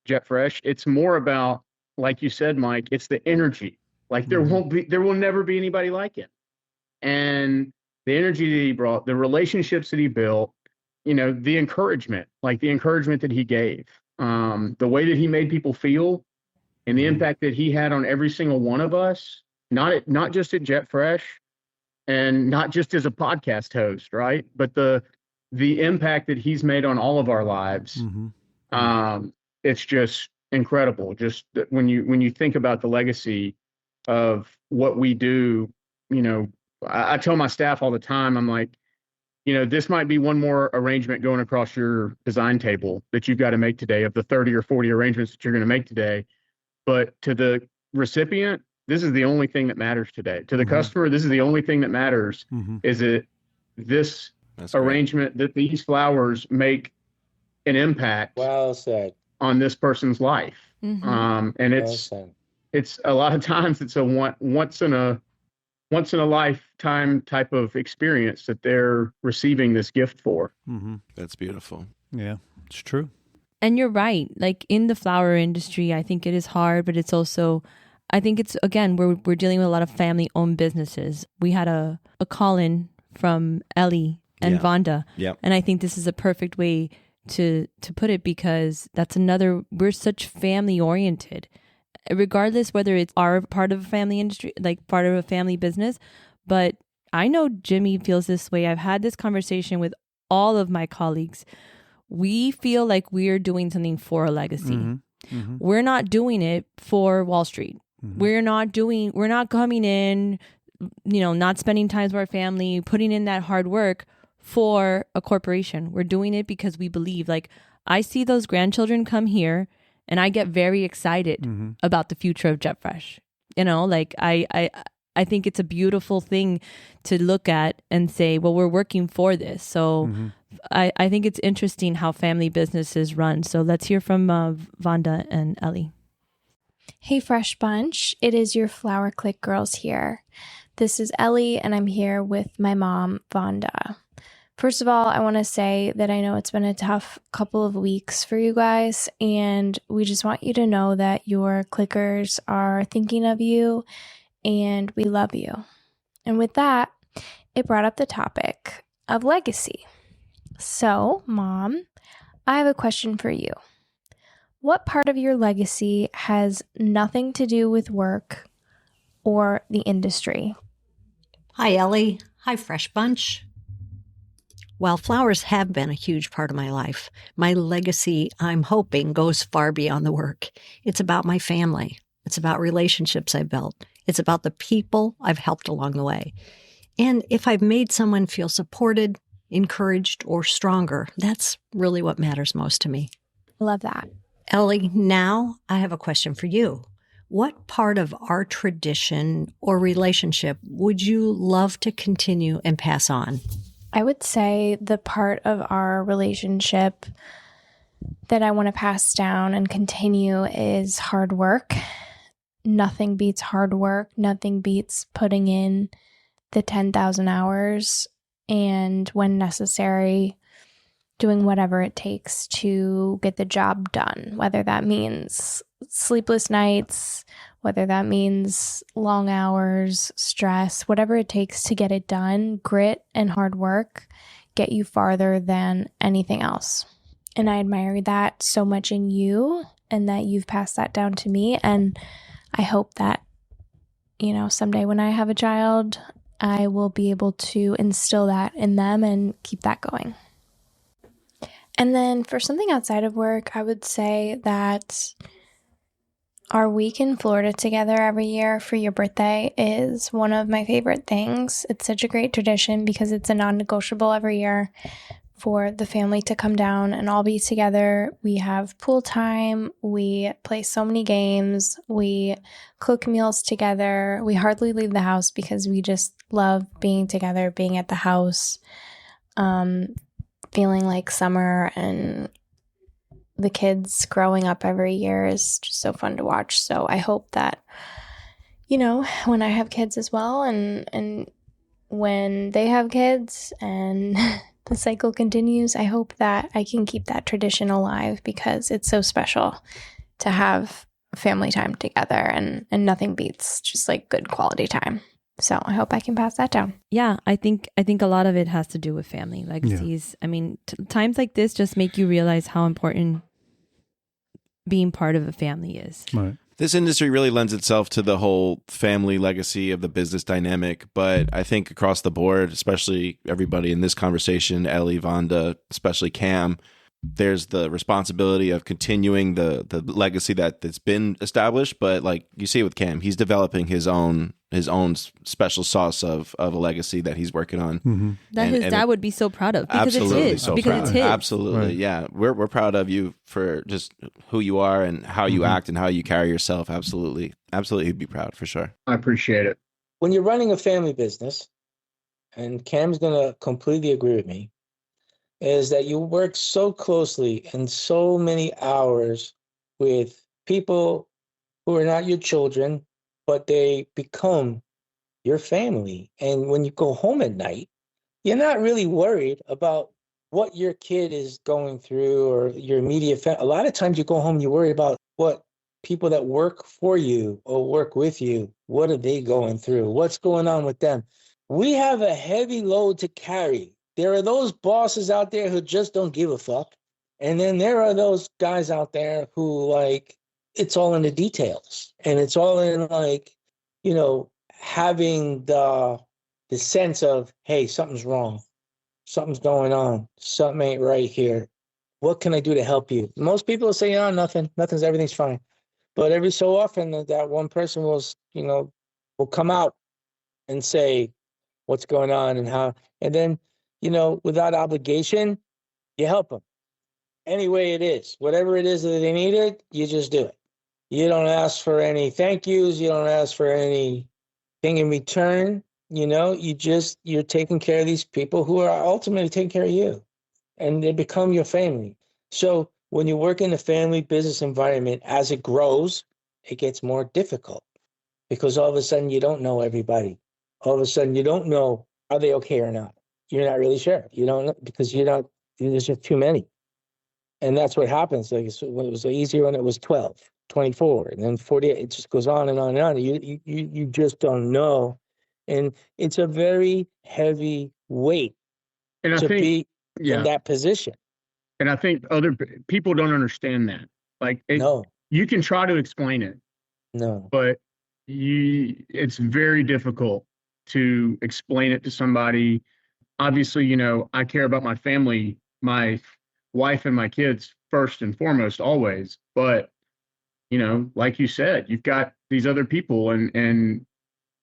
Jet Fresh. It's more about, like you said, Mike, it's the energy. Like there will never be anybody like him. And the energy that he brought, the relationships that he built, you know, the encouragement that he gave, the way that he made people feel, and the impact that he had on every single one of us, not just at Jet Fresh and not just as a podcast host, right? But the impact that he's made on all of our lives, it's just incredible. Just when you think about the legacy of what we do, you know, I tell my staff all the time, I'm like, you know, this might be one more arrangement going across your design table that you've got to make today of the 30 or 40 arrangements that you're going to make today. But to the recipient, this is the only thing that matters today. To the customer, this is the only thing that matters, is it this arrangement that these flowers make an impact on this person's life. And it's a lot of times it's a once in a lifetime type of experience that they're receiving this gift for. That's beautiful. Yeah, it's true. And you're right. Like in the flower industry, I think it is hard, but it's also, I think it's, again, we're dealing with a lot of family-owned businesses. We had a call-in from Ellie and Vonda. Yeah. And I think this is a perfect way to put it, because that's another, we're such family-oriented. Regardless whether it's our part of a family industry, like part of a family business. But I know Jimmy feels this way. I've had this conversation with all of my colleagues, we feel like we're doing something for a legacy. We're not doing it for Wall Street. We're not coming in, not spending time with our family, putting in that hard work for a corporation. We're doing it because we believe. Like, I see those grandchildren come here and I get very excited about the future of JetFresh. Like I think it's a beautiful thing to look at and say, well, we're working for this. So I think it's interesting how family businesses run. So let's hear from Vonda and Ellie. Hey, Fresh Bunch. It is your Flower Clique girls here. This is Ellie, and I'm here with my mom, Vonda. First of all, I want to say that I know it's been a tough couple of weeks for you guys, and we just want you to know that your clickers are thinking of you, and we love you. And with that, it brought up the topic of legacy. So, Mom, I have a question for you. What part of your legacy has nothing to do with work or the industry? Hi, Ellie. Hi, Fresh Bunch. While flowers have been a huge part of my life, my legacy, I'm hoping, goes far beyond the work. It's about my family. It's about relationships I've built. It's about the people I've helped along the way. And if I've made someone feel supported, encouraged, or stronger, that's really what matters most to me. Love that. Ellie, now I have a question for you. What part of our tradition or relationship would you love to continue and pass on? I would say the part of our relationship that I want to pass down and continue is hard work. Nothing beats hard work. Nothing beats putting in the 10,000 hours and, when necessary, doing whatever it takes to get the job done, whether that means sleepless nights, whether that means long hours, stress, whatever it takes to get it done. Grit and hard work get you farther than anything else. And I admire that so much in you, and that you've passed that down to me. And I hope that, someday when I have a child, I will be able to instill that in them and keep that going. And then for something outside of work, I would say that our week in Florida together every year for your birthday is one of my favorite things. It's such a great tradition because it's a non-negotiable every year for the family to come down and all be together. We have pool time. We play so many games. We cook meals together. We hardly leave the house because we just love being together, being at the house, feeling like summer, and the kids growing up every year is just so fun to watch. So I hope that, when I have kids as well, and when they have kids and the cycle continues, I hope that I can keep that tradition alive, because it's so special to have family time together, and nothing beats just like good quality time. So I hope I can pass that down. Yeah, I think a lot of it has to do with family legacies. Yeah. I mean, times like this just make you realize how important being part of a family is. Right. This industry really lends itself to the whole family legacy of the business dynamic. But I think across the board, especially everybody in this conversation, Ellie, Vonda, especially Cam, there's the responsibility of continuing the legacy that's been established. But like you see with Cam, he's developing his own special sauce of a legacy that he's working on. Mm-hmm. That his dad would be so proud of, because it's his. So because proud. It's his. Absolutely, right. Yeah. We're proud of you for just who you are and how you act and how you carry yourself. Absolutely, he'd be proud for sure. I appreciate it. When you're running a family business, and Cam's gonna completely agree with me, is that you work so closely and so many hours with people who are not your children, but they become your family. And when you go home at night, you're not really worried about what your kid is going through or your immediate family. A lot of times you go home, you worry about what people that work for you or work with you, what are they going through? What's going on with them? We have a heavy load to carry. There are those bosses out there who just don't give a fuck. And then there are those guys out there who, like, it's all in the details. And it's all in, like, having the sense of, hey, something's wrong. something's going on. Something ain't right here. What can I do to help you? Most people say, oh, everything's fine. But every so often that one person will come out and say what's going on and how, and then, without obligation, you help them. Any way it is, whatever it is that they needed, you just do it. You don't ask for any thank yous. You don't ask for anything in return. You're taking care of these people who are ultimately taking care of you, and they become your family. So when you work in a family business environment, as it grows, it gets more difficult because all of a sudden you don't know everybody. All of a sudden you don't know, are they okay or not? You're not really sure. You don't know because there's just too many. And that's what happens. Like it was easier when it was 12, 24, and then 48. It just goes on and on and on. You just don't know. And it's a very heavy weight be in that position. And I think other people don't understand that. No. You can try to explain it. No. But it's very difficult to explain it to somebody. Obviously, I care about my family, my wife and my kids first and foremost, always. But, like you said, you've got these other people and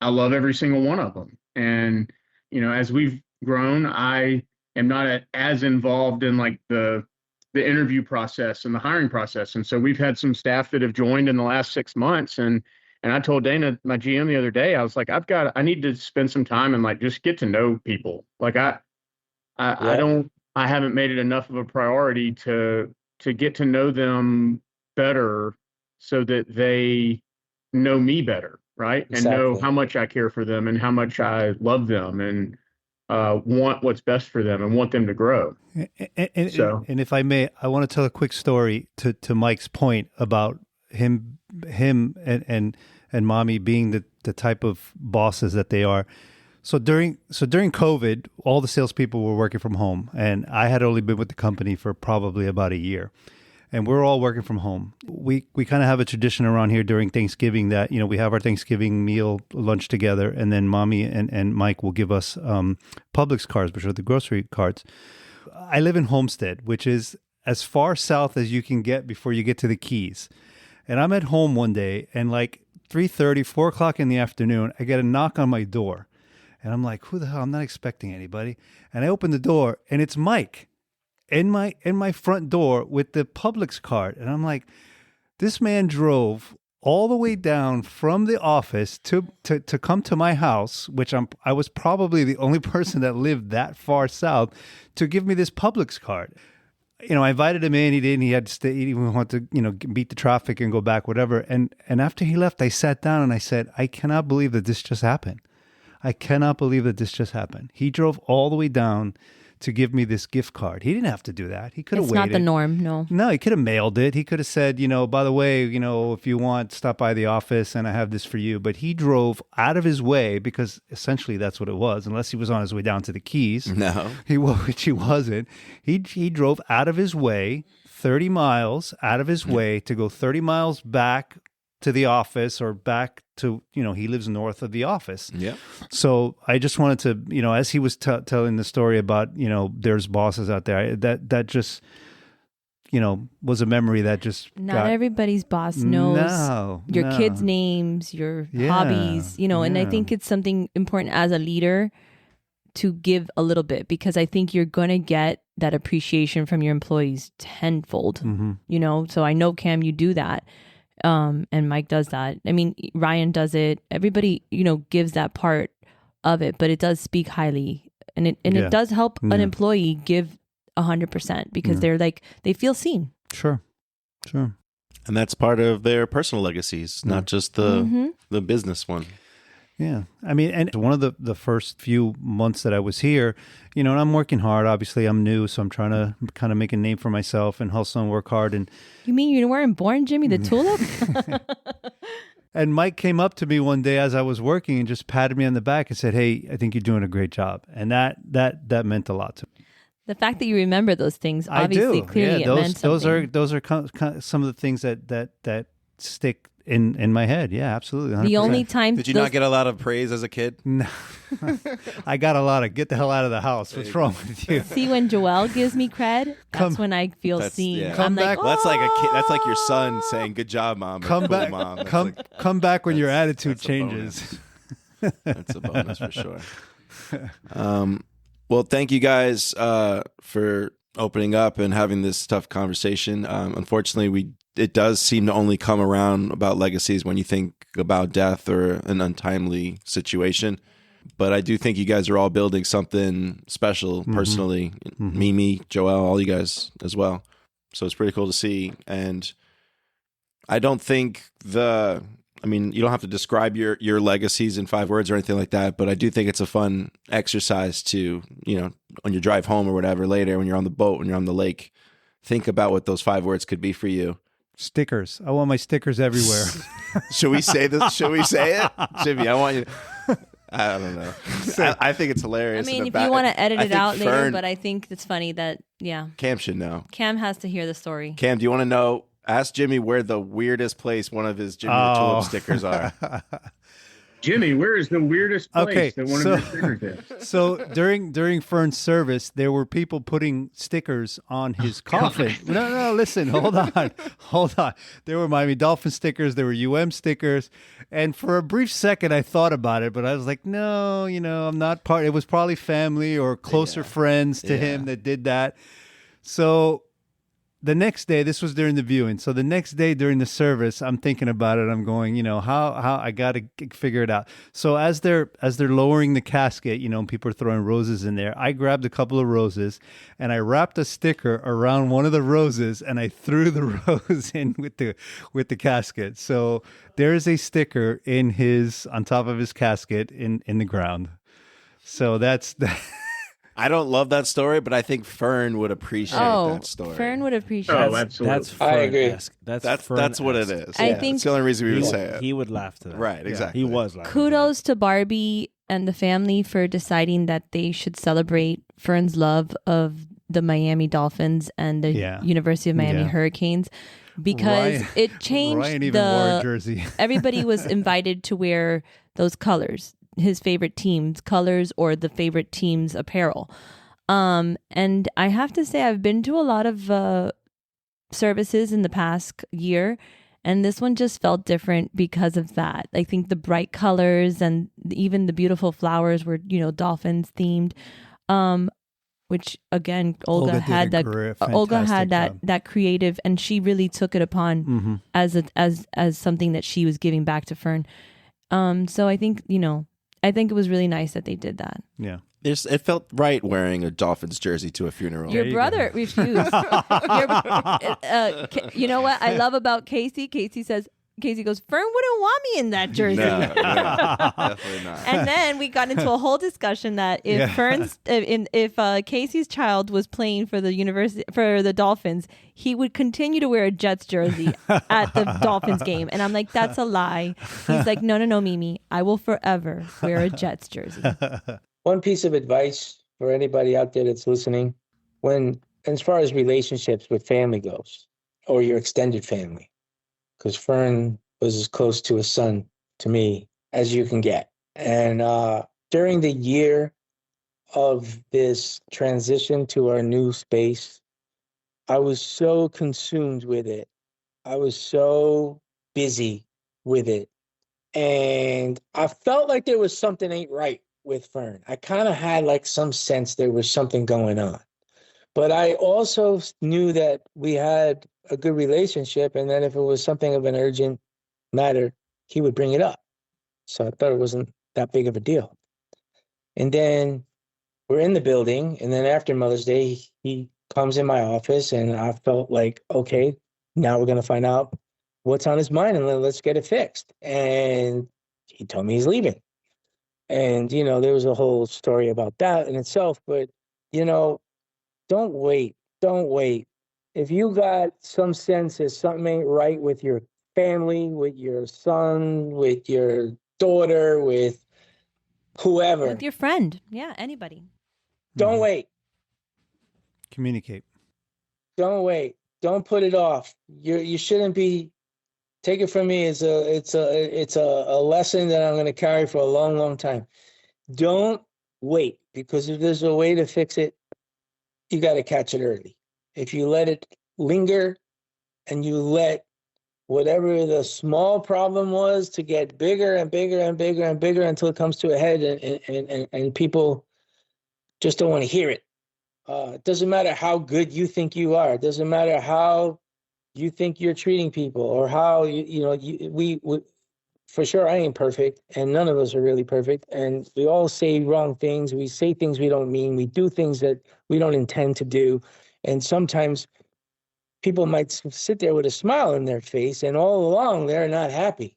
I love every single one of them. And, as we've grown, I am not as involved in like the interview process and the hiring process. And so we've had some staff that have joined in the last 6 months. And I told Dana, my GM, the other day, I was like, I need to spend some time and like just get to know people. Like I haven't made it enough of a priority to get to know them better so that they know me better, right? Exactly. And know how much I care for them and how much I love them and want what's best for them and want them to grow. And if I may, I want to tell a quick story to Mike's point about him and Mommy being the type of bosses that they are. So during COVID, all the salespeople were working from home, and I had only been with the company for probably about a year, and we're all working from home. We kind of have a tradition around here during Thanksgiving that we have our Thanksgiving meal lunch together, and then Mommy and Mike will give us Publix cards, which are the grocery cards. I live in Homestead, which is as far south as you can get before you get to the Keys, and I'm at home one day, and like 3:30, 4 o'clock in the afternoon, I get a knock on my door. And I'm like, who the hell? I'm not expecting anybody. And I open the door, and it's Mike in my front door with the Publix card. And I'm like, this man drove all the way down from the office to come to my house, which I was probably the only person that lived that far south, to give me this Publix card. I invited him in. He didn't. He had to stay. He didn't want to, beat the traffic and go back, whatever. And after he left, I sat down and I said, I cannot believe that this just happened. I cannot believe that this just happened. He drove all the way down to give me this gift card. He didn't have to do that. He could have waited. It's not the norm, no. No, he could have mailed it. He could have said, by the way, if you want, stop by the office and I have this for you. But he drove out of his way because essentially that's what it was, unless he was on his way down to the Keys. No. Which he wasn't. He drove out of his way, 30 miles out of his way to go 30 miles back to the office or back to, he lives north of the office. Yeah. So I just wanted to, as he was telling the story about, there's bosses out there, that just, was a memory that just Not everybody's boss knows your kids' names, your hobbies, and I think it's something important as a leader to give a little bit, because I think you're going to get that appreciation from your employees tenfold, so I know, Cam, you do that. And Mike does that. I mean, Ryan does it. Everybody, gives that part of it, but it does speak highly, and it does help an employee give 100% because they're like, they feel seen. Sure. And that's part of their personal legacies, not just the business one. Yeah. I mean, and one of the first few months that I was here, and I'm working hard. Obviously, I'm new, so I'm trying to kind of make a name for myself and hustle and work hard. And you mean you weren't born Jimmy the Tulip? And Mike came up to me one day as I was working and just patted me on the back and said, "Hey, I think you're doing a great job." And that meant a lot to me. The fact that you remember those things, obviously, clearly, it meant something. Those are some of the things that stick in my head. Yeah, absolutely. 100%. The only time Did you not get a lot of praise as a kid? No. I got a lot of get the hell out of the house. What's wrong with you? See, when Joelle gives me cred, that's when I feel seen. Yeah. I'm like, back. oh. That's like a kid. That's like your son saying, "Good job, mom." Come cool, back, mom. come back when your attitude changes. That's a bonus for sure. Well, thank you guys for opening up and having this tough conversation. Unfortunately, it does seem to only come around about legacies when you think about death or an untimely situation. But I do think you guys are all building something special personally. Mimi, Joelle, all you guys as well. So it's pretty cool to see. And I don't think you don't have to describe your legacies in 5 words or anything like that, but I do think it's a fun exercise to, on your drive home or whatever later, when you're on the boat, when you're on the lake, think about what those 5 words could be for you. Stickers. I want my stickers everywhere. Should we say this? Should we say it? Jimmy, I want you. I don't know. I think it's hilarious. I mean, if you want to edit it out later, but I think it's funny that, Cam should know. Cam has to hear the story. Cam, do you want to know? Ask Jimmy where the weirdest place one of his Jimmy the Tulip stickers are. Jimmy, where is the weirdest place that one of your stickers is? So during Fern's service, there were people putting stickers on his coffin. No, listen, hold on. There were Miami Dolphin stickers, there were stickers, and for a brief second I thought about it, but I was like, no, I'm not part. It was probably family or closer friends to him that did that. So the next day, this was during the viewing. So the next day during the service, I'm thinking about it. I'm going, how I got to figure it out. So as they're lowering the casket, people are throwing roses in there. I grabbed a couple of roses and I wrapped a sticker around one of the roses and I threw the rose in with the casket. So there is a sticker on top of his casket in the ground. So that's I don't love that story, but I think Fern would appreciate that story. Fern would appreciate it. Oh, absolutely. That's I agree. That's what it is. I think that's the only reason we would say it. He would laugh to that. Right, exactly. He was laughing. Kudos to Barbie and the family for deciding that they should celebrate Fern's love of the Miami Dolphins and the University of Miami Hurricanes, because it changed Ryan even wore a jersey. Everybody was invited to wear those colors, his favorite team's colors or the favorite team's apparel. And I have to say, I've been to a lot of services in the past year, and this one just felt different because of that. I think the bright colors and even the beautiful flowers were, Dolphins themed. Which again, Olga had that creative, and she really took it upon as something that she was giving back to Fern. So I think it was really nice that they did that. Yeah. It felt right wearing a Dolphins jersey to a funeral. Your brother refused. You know what I love about Casey? Casey goes, Fern wouldn't want me in that jersey. No, definitely not. And then we got into a whole discussion that if if Casey's child was playing for the Dolphins, he would continue to wear a Jets jersey at the Dolphins game. And I'm like, that's a lie. He's like, no, Mimi, I will forever wear a Jets jersey. One piece of advice for anybody out there that's listening, as far as relationships with family goes, or your extended family, because Fern was as close to a son to me as you can get. And during the year of this transition to our new space, I was so consumed with it. I was so busy with it. And I felt like there was something ain't right with Fern. I kind of had like some sense there was something going on. But I also knew that we had a good relationship, and then if it was something of an urgent matter, he would bring it up. So I thought it wasn't that big of a deal. And then we're in the building, and then after Mother's Day, he comes in my office, and I felt like, okay, now we're going to find out what's on his mind, and let's get it fixed. And he told me he's leaving. And, there was a whole story about that in itself, but, don't wait. If you got some sense that something ain't right with your family, with your son, with your daughter, with whoever. With your friend. Yeah, anybody. Don't wait. Communicate. Don't wait. Don't put it off. You shouldn't be Take it from me. It's a lesson that I'm going to carry for a long, long time. Don't wait, because if there's a way to fix it, you got to catch it early. If you let it linger and you let whatever the small problem was to get bigger and bigger and bigger and bigger until it comes to a head, and people just don't want to hear it. It doesn't matter how good you think you are. It doesn't matter how you think you're treating people, or how we for sure, I ain't perfect, and none of us are really perfect, and we all say wrong things. We say things we don't mean. We do things that we don't intend to do, and sometimes people might sit there with a smile on their face, and all along they're not happy.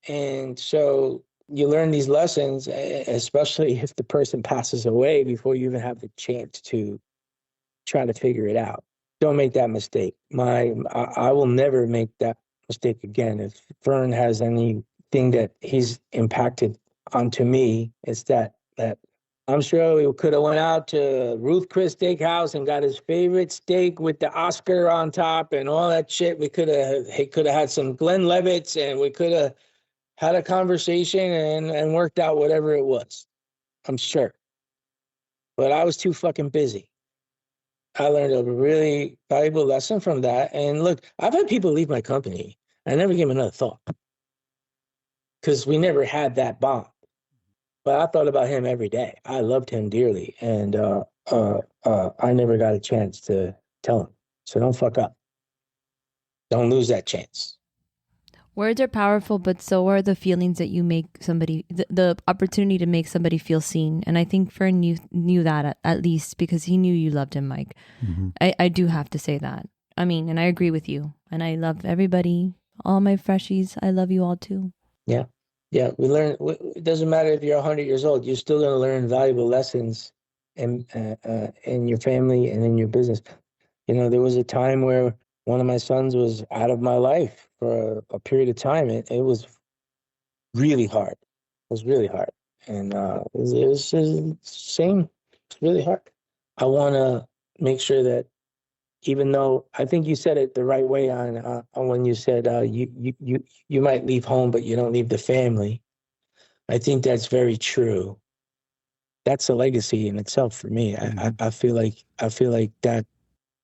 And so you learn these lessons, especially if the person passes away before you even have the chance to try to figure it out. Don't make that mistake. I will never make that mistake again. If Fern has anything that he's impacted onto me, it's that I'm sure he could have went out to Ruth Chris Steakhouse and got his favorite steak with the Oscar on top and all that shit. He could have had some Glenlivets, and we could have had a conversation and worked out whatever it was. I'm sure. But I was too fucking busy. I learned a really valuable lesson from that. And look, I've had people leave my company. I never gave them another thought, because we never had that bond. But I thought about him every day. I loved him dearly. And I never got a chance to tell him. So don't fuck up. Don't lose that chance. Words are powerful, but so are the feelings that you make somebody, the opportunity to make somebody feel seen. And I think Fern knew that at least, because he knew you loved him, Mike. Mm-hmm. I do have to say that. I mean, and I agree with you. And I love everybody, all my freshies. I love you all too. Yeah. Yeah. We learn. It doesn't matter if you're 100 years old. You're still going to learn valuable lessons in your family and in your business. There was a time where one of my sons was out of my life for a period of time. It was really hard. It was really hard. And it was the same. It's really hard. I want to make sure that, even though I think you said it the right way on when you said you might leave home, but you don't leave the family. I think that's very true. That's a legacy in itself for me. Mm-hmm. I feel like that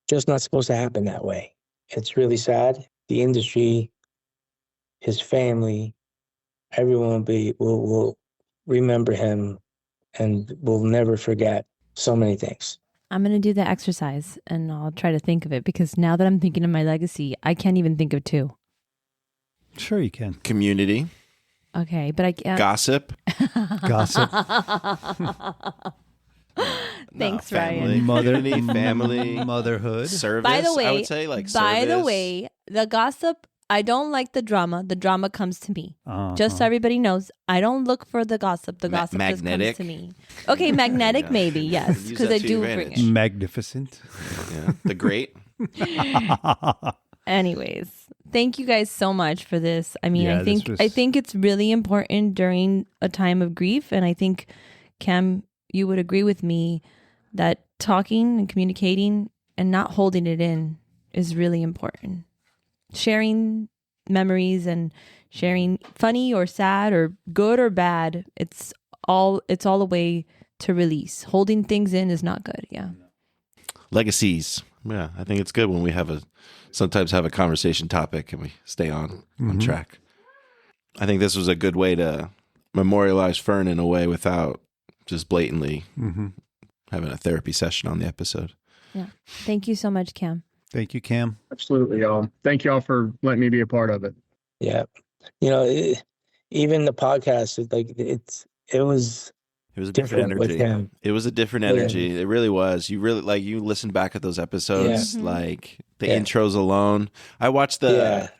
just not supposed to happen that way. It's really sad. The industry, his family, everyone will remember him, and will never forget so many things. I'm going to do the exercise, and I'll try to think of it, because now that I'm thinking of my legacy, I can't even think of two. Sure you can. Community. Okay, but I can't. Gossip. Gossip. Thanks, Ryan. Family. Motherhood. Service. By the way, I would say the gossip, I don't like the drama. The drama comes to me. Just so everybody knows, I don't look for the gossip. The gossip just comes to me. Okay, magnetic yeah. Maybe, yes. Because I do bring it. Magnificent. Yeah. The great. Anyways, thank you guys so much for this. I mean, I think it's really important during a time of grief. And I think, Cam, you would agree with me that talking and communicating and not holding it in is really important. Sharing memories and sharing funny or sad or good or bad, it's all a way to release. Holding things in is not good. Yeah. Legacies. Yeah, I think it's good when we sometimes have a conversation topic and we stay on track. I think this was a good way to memorialize Fern in a way without just blatantly having a therapy session on the episode. Yeah. Thank you so much, Cam. Thank you, Cam. Absolutely, y'all. Thank y'all for letting me be a part of it. Yeah. Even the podcast, it was a different energy. It was a different energy. Yeah. It really was. You really you listened back at those episodes, like the intros alone. I watched the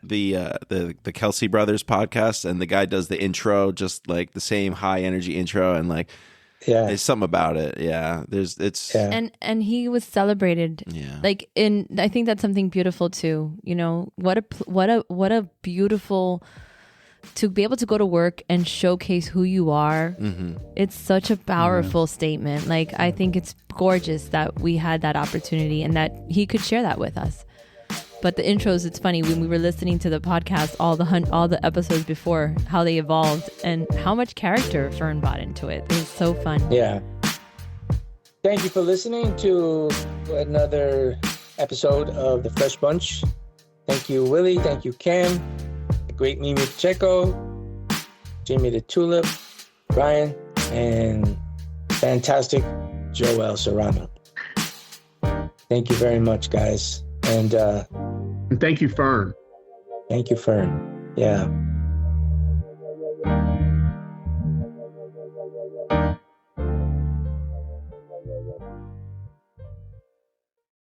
Kelsey Brothers podcast, and the guy does the intro, just like the same high energy intro, and there's something about it. Yeah. And he was celebrated. Yeah. I think that's something beautiful too. What a beautiful, to be able to go to work and showcase who you are. Mm-hmm. It's such a powerful statement. I think it's gorgeous that we had that opportunity and that he could share that with us. But the intros, it's funny when we were listening to the podcast, all the episodes before, how they evolved and how much character Fern brought into it. It was so fun. Yeah. Thank you for listening to another episode of the Fresh Bunch. Thank you, Willie. Thank you, Cam. The great Mimi Pacheco, Jamie the Tulip, Brian, and fantastic Joel Serrano. Thank you very much, guys. And thank you, Fern. Thank you, Fern. Yeah.